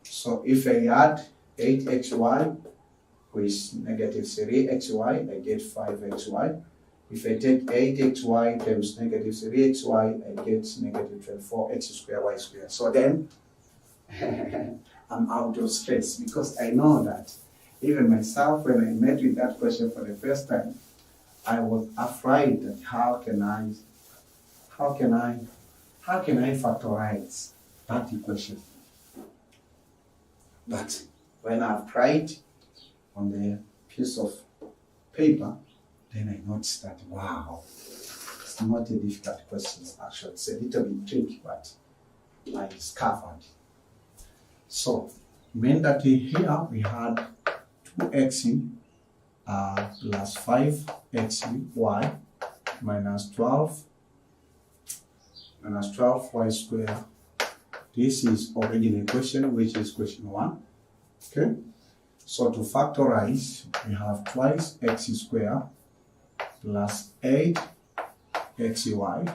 So if I add 8xy with negative 3xy, I get 5xy. If I take 8xy times negative 3xy, I get negative 24x squared y squared. So then I'm out of stress, because I know that even myself, when I met with that question for the first time, I was afraid that how can I factorize that equation? But when I've tried on the piece of paper, then I noticed that, wow, it's not a difficult question actually. It's a little bit tricky, but I discovered. So, meant that here we had 2x plus 5xy minus 12y squared. This is already an equation, which is question 1. Okay? So to factorize, we have twice x squared plus 8xy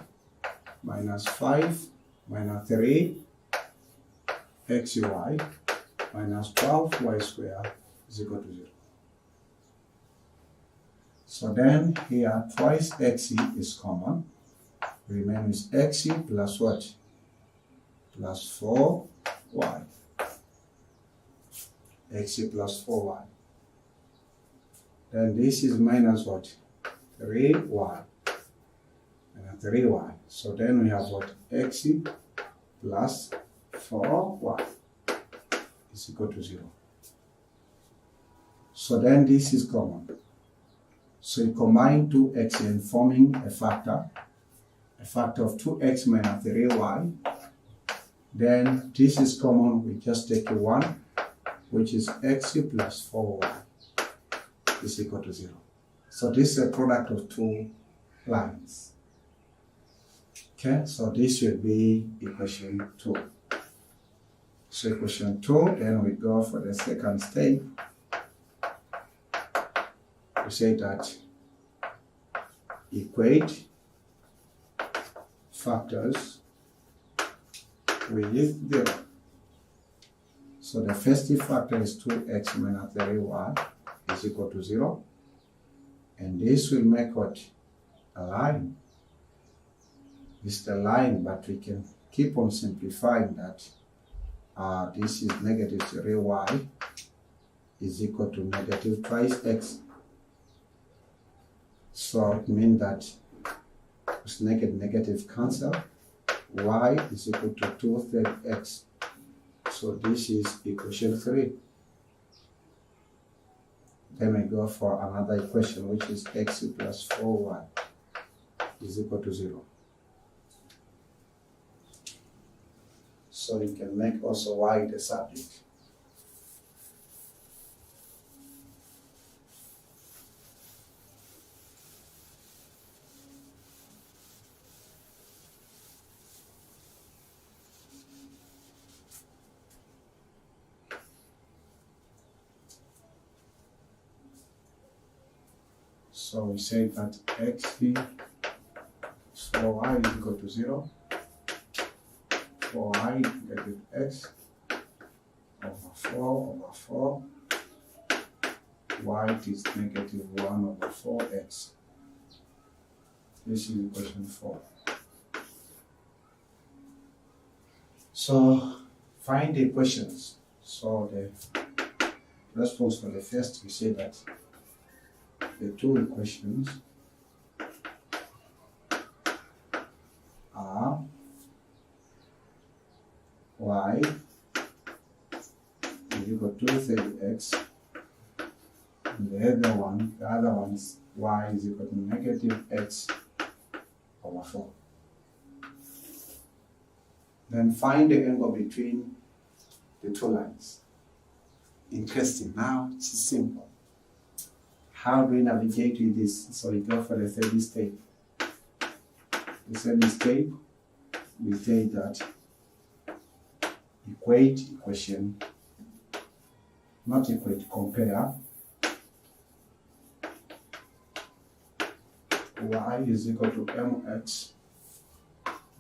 minus 5 minus 3xy minus 12y squared is equal to 0. So then here twice x is common. Remains x plus what? Plus 4y. X plus 4y. Then this is minus what? 3y. And 3y. So then we have what? X plus 4y is equal to 0. So then this is common. So you combine 2x and forming a factor of 2x minus 3y. Then this is common, we just take a 1, which is x plus 4y is equal to 0. So this is a product of two lines. Okay, so this will be equation 2. So equation 2, then we go for the second step. We say that equate factors with 0. So the first factor is 2x minus 3y is equal to 0. And this will make what? A line. This is the line, but we can keep on simplifying that. This is negative 3y is equal to negative twice x. So it means that it's negative cancel. Y is equal to 2/3 x. So this is equation 3. Then we go for another equation, which is x plus 4y is equal to 0. So you can make also y the subject. So we say that x plus 4y is equal to 0. 4y negative x over 4 over 4 y is negative 1 over 4x. This is equation 4. So find the equations. So the response for the first, we say that the two equations are y is equal to 30x, and the other one is y is equal to negative x over 4. Then find the angle between the two lines. Interesting. Now it's simple. How do we navigate with this? So we go for the steady state. The steady state, we say that compare y is equal to mx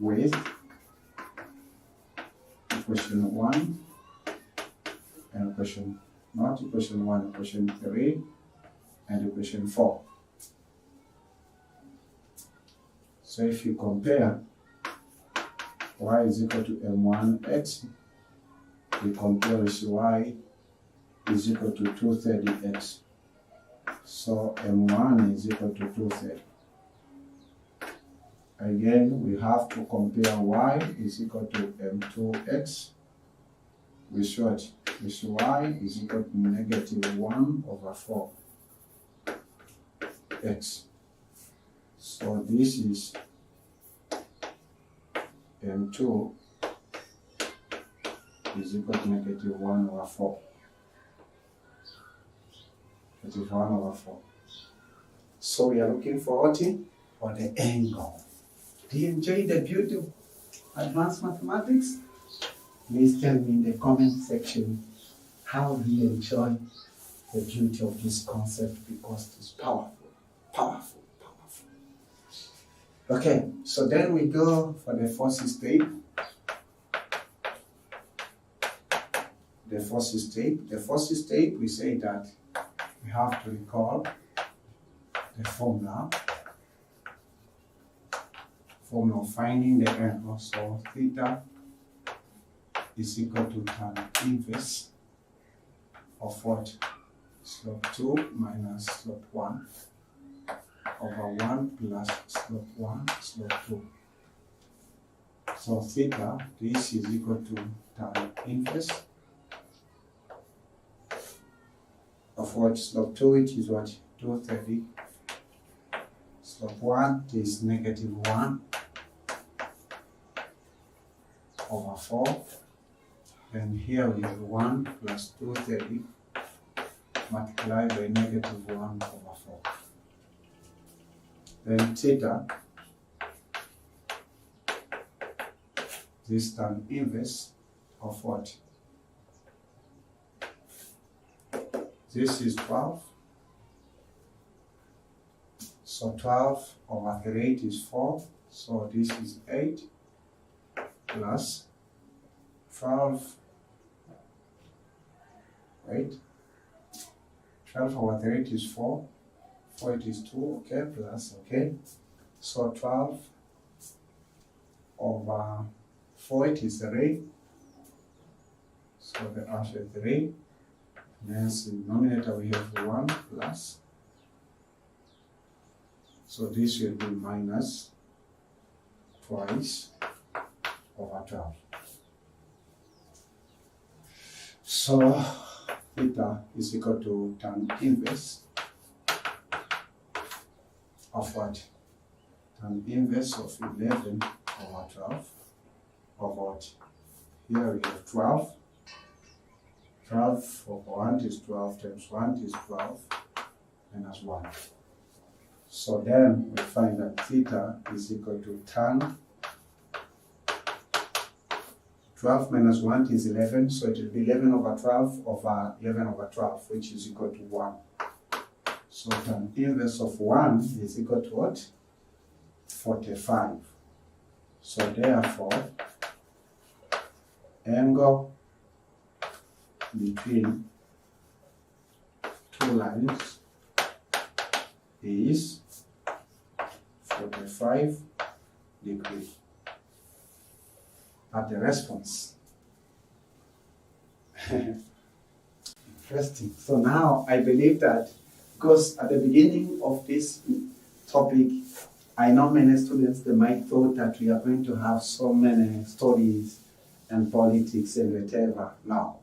with equation 1 and equation 3 and equation 4. So if you compare y is equal to m1x, we compare with y is equal to 230x. So m1 is equal to 230. Again, we have to compare y is equal to m2x with what? With y is equal to negative 1 over 4x. So this is m2 is equal to negative 1 over 4. Negative 1 over 4. So we are looking for the angle. Do you enjoy the beauty of advanced mathematics? Please tell me in the comment section how do you enjoy the beauty of this concept, because it's powerful, powerful, powerful. Okay, so then we go for the force state. The force state, we say that we have to recall the formula of finding the angle. So theta is equal to tan inverse of what? Slope 2 minus slope 1 over 1 plus slope 1 slope 2. So theta, this is equal to tan inverse of what? Slope 2, which is what? 230. Slope 1 is negative 1 over 4. And here we have 1 plus 230 multiplied by negative 1 over 4. Then theta, this tan inverse of what? This is 12. So 12 over 8 is 4. So this is 8 plus 12, right? 12 over 8 is 4. 4 it is 2, okay, plus, okay. So 12 over 4 it is 3. So the answer is 3. Then in the denominator we have 1 plus. So this will be minus twice over 12. So theta is equal to tan inverse of what? Tan inverse of 11 over 12 of what? Here we have 12. 12 over 1 is 12 times 1 is 12 minus 1. So then we find that theta is equal to tan 12 minus 1 is 11, so it will be 11 over 12 over 11 over 12, which is equal to 1. So tan inverse of 1 is equal to what? 45. So therefore, angle between two lines is 45 degrees at the response. Interesting. So now I believe that, because at the beginning of this topic, I know many students, they might thought that we are going to have so many studies and politics and whatever. No.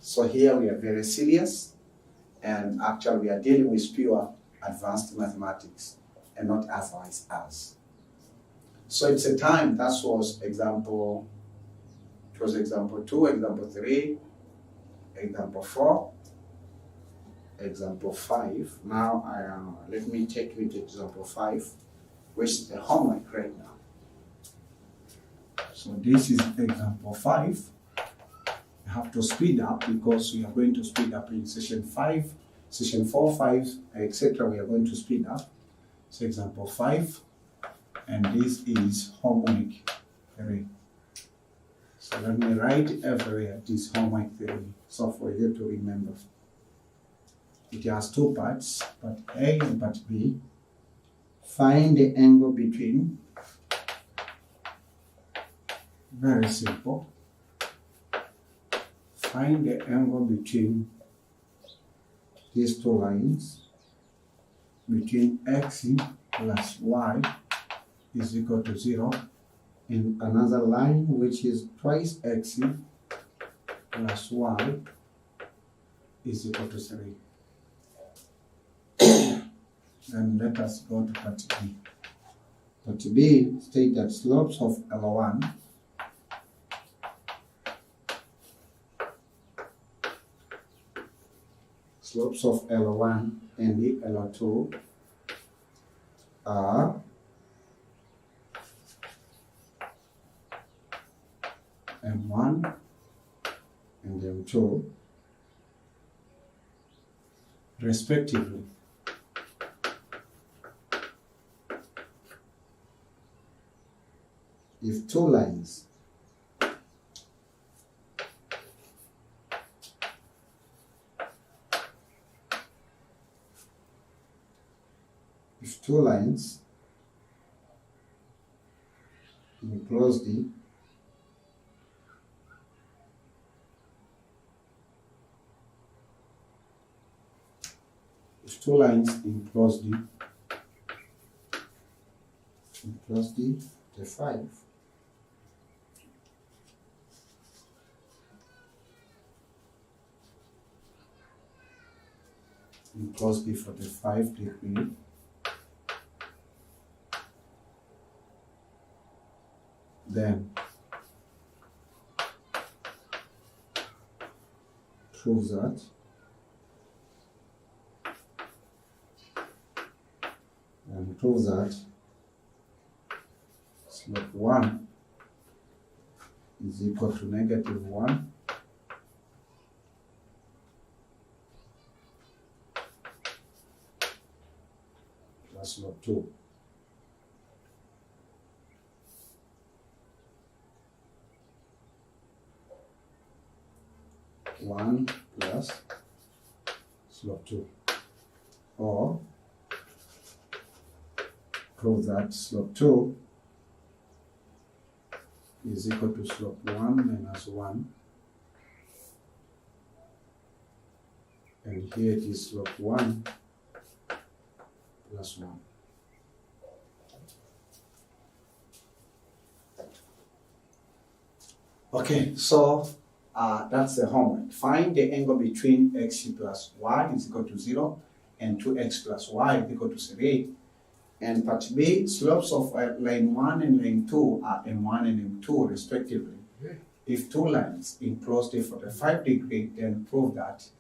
So here we are very serious, and actually we are dealing with pure advanced mathematics and not otherwise else. So it's a time, that was example, it was example 2, example 3, example 4, example 5. Now let me take you to example 5, which is the homework right now. So this is example 5. You have to speed up because we are going to speed up in session 5, session 4, 5, etc. We are going to speed up. So example 5, and this is homework 3. So let me write everywhere this homework 3, so for you to remember. It has two parts, part A and part B. Find the angle between, very simple. Find the angle between these two lines, between x plus y is equal to 0, and another line which is twice x plus y is equal to 3. Then let us go to part B. Part B states that slopes of L1 and the L2 are M1 and M2 respectively. If two lines enclose the the 5, enclose the 45 degree, then prove that slope 1 is equal to -1 plus slope 2. One plus slope 2, or prove that slope 2 is equal to slope 1 minus 1, and here it is slope 1 plus 1. Okay, so that's the homework. Find the angle between x plus y is equal to 0 and 2x plus y is equal to 3. And part B, slopes of line 1 and line 2 are M1 and M2 respectively. If two lines enclose the 45 degree, then prove that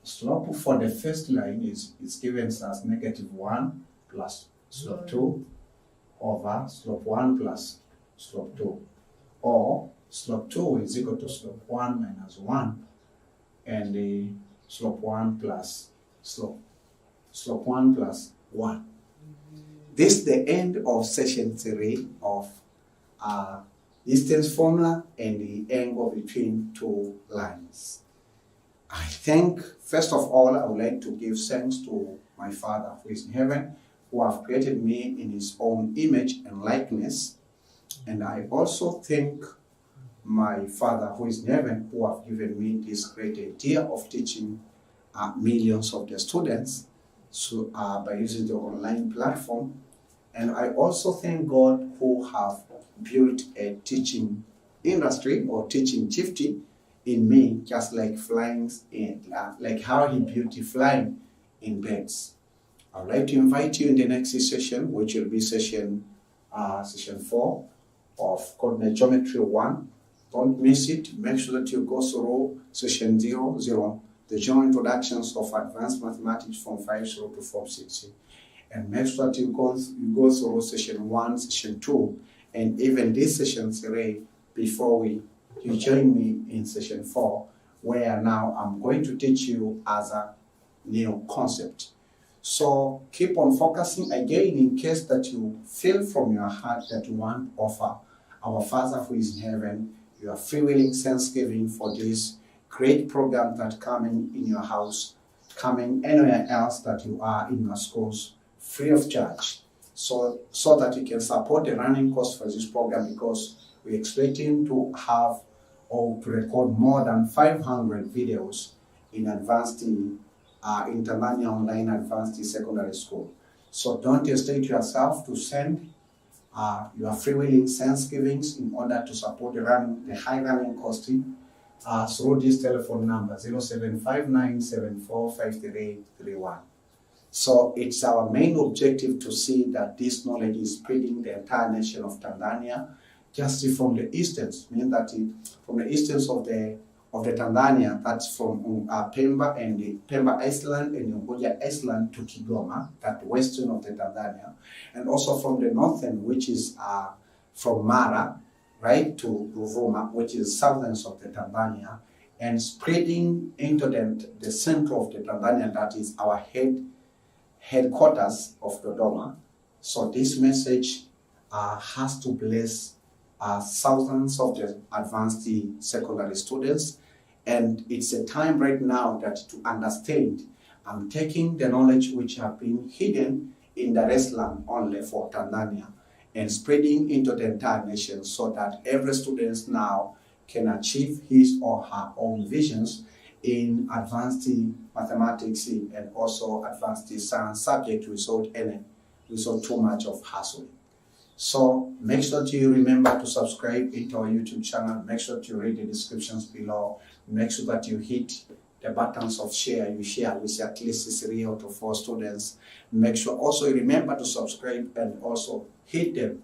slope for the first line is given as -1 plus slope 2 over slope 1 plus slope 2. Or slope 2 is equal to slope 1 minus 1, and the slope 1 plus slope 1 plus 1. This is the end of session 3 of distance formula and the angle between two lines. I think, first of all, I would like to give thanks to my Father who is in heaven, who have created me in his own image and likeness. And I also thank my Father who is in heaven, who have given me this great idea of teaching millions of the students by using the online platform. And I also thank God who have built a teaching industry or teaching chieftain in me, just like flying like how he built the flying in birds. I would like to invite you in the next session, which will be session 4 of Coordinate Geometry 1. Don't miss it. Make sure that you go through session 0, the general introductions of advanced mathematics from 5.0 to 4.60. And make sure that you go through session 1, session 2, and even this session 3 before you join me in session 4, where now I'm going to teach you as a new concept. So keep on focusing. Again, in case that you feel from your heart that you want to offer our Father who is in heaven your freewheeling thanksgiving for this great program that coming in your house, coming anywhere else that you are in your schools, free of charge, so that you can support the running cost for this program, because we're expecting to have or to record more than 500 videos in advanced in Tanzania Online Advanced Secondary School. So don't hesitate yourself to send your freewheeling thanksgivings in order to support the high running cost through this telephone number 0759745331. So it's our main objective to see that this knowledge is spreading the entire nation of Tanzania, just from the easterns, meaning that from the easterns of the Tanzania, that's from Pemba and the Pemba Island and Unguja Island to Kigoma, that western of the Tanzania, and also from the northern, which is from Mara, right, to Ruvuma, which is southern of the Tanzania, and spreading into the center of the Tanzania, that is our headquarters of Dodoma. So this message has to bless thousands of the advanced secondary students. And it's a time right now that to understand, I'm taking the knowledge which have been hidden in the rest land only for Tanzania and spreading into the entire nation, so that every student now can achieve his or her own visions in advanced mathematics and also advanced science subject without too much of hassle. So make sure that you remember to subscribe into our YouTube channel. Make sure that you read the descriptions below. Make sure that you hit the buttons of share. You share with at least 3 out of 4 students. Make sure also you remember to subscribe and also hit the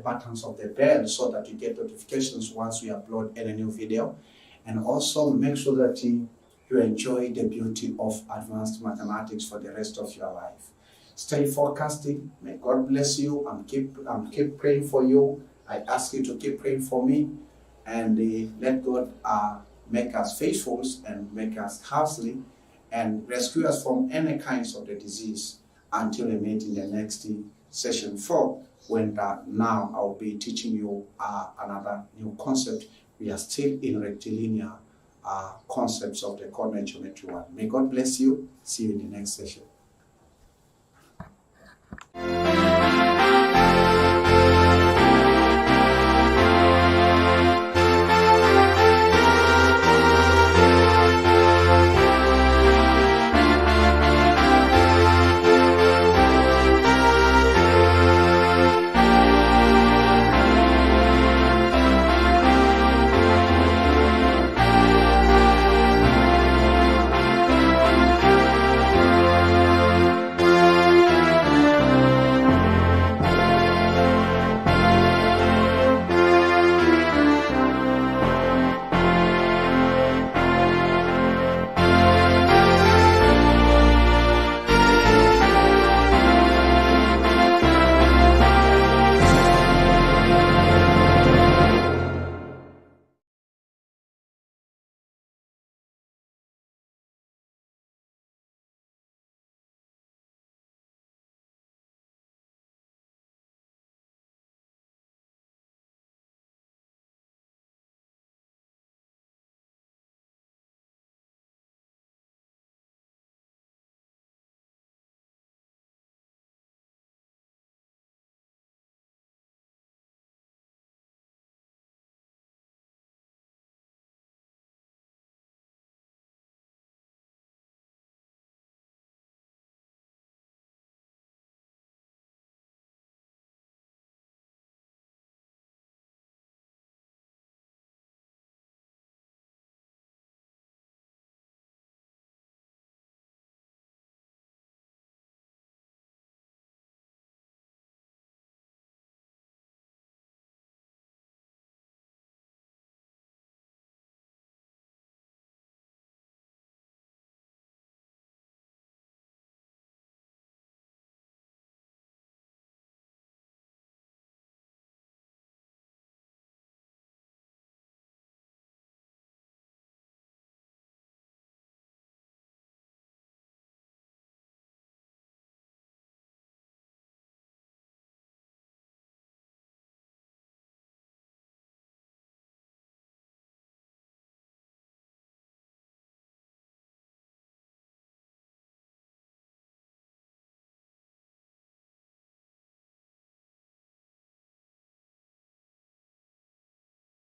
buttons of the bell, so that you get notifications once we upload any new video. And also make sure that you enjoy the beauty of advanced mathematics for the rest of your life. Stay forecasting. May God bless you. I'm keep praying for you. I ask you to keep praying for me, and let God make us faithful and make us healthy and rescue us from any kinds of the disease until we meet in the next session 4, when now I'll be teaching you another new concept. We are still in rectilinear concepts of the coordinate geometry 1. May God bless you. See you in the next session.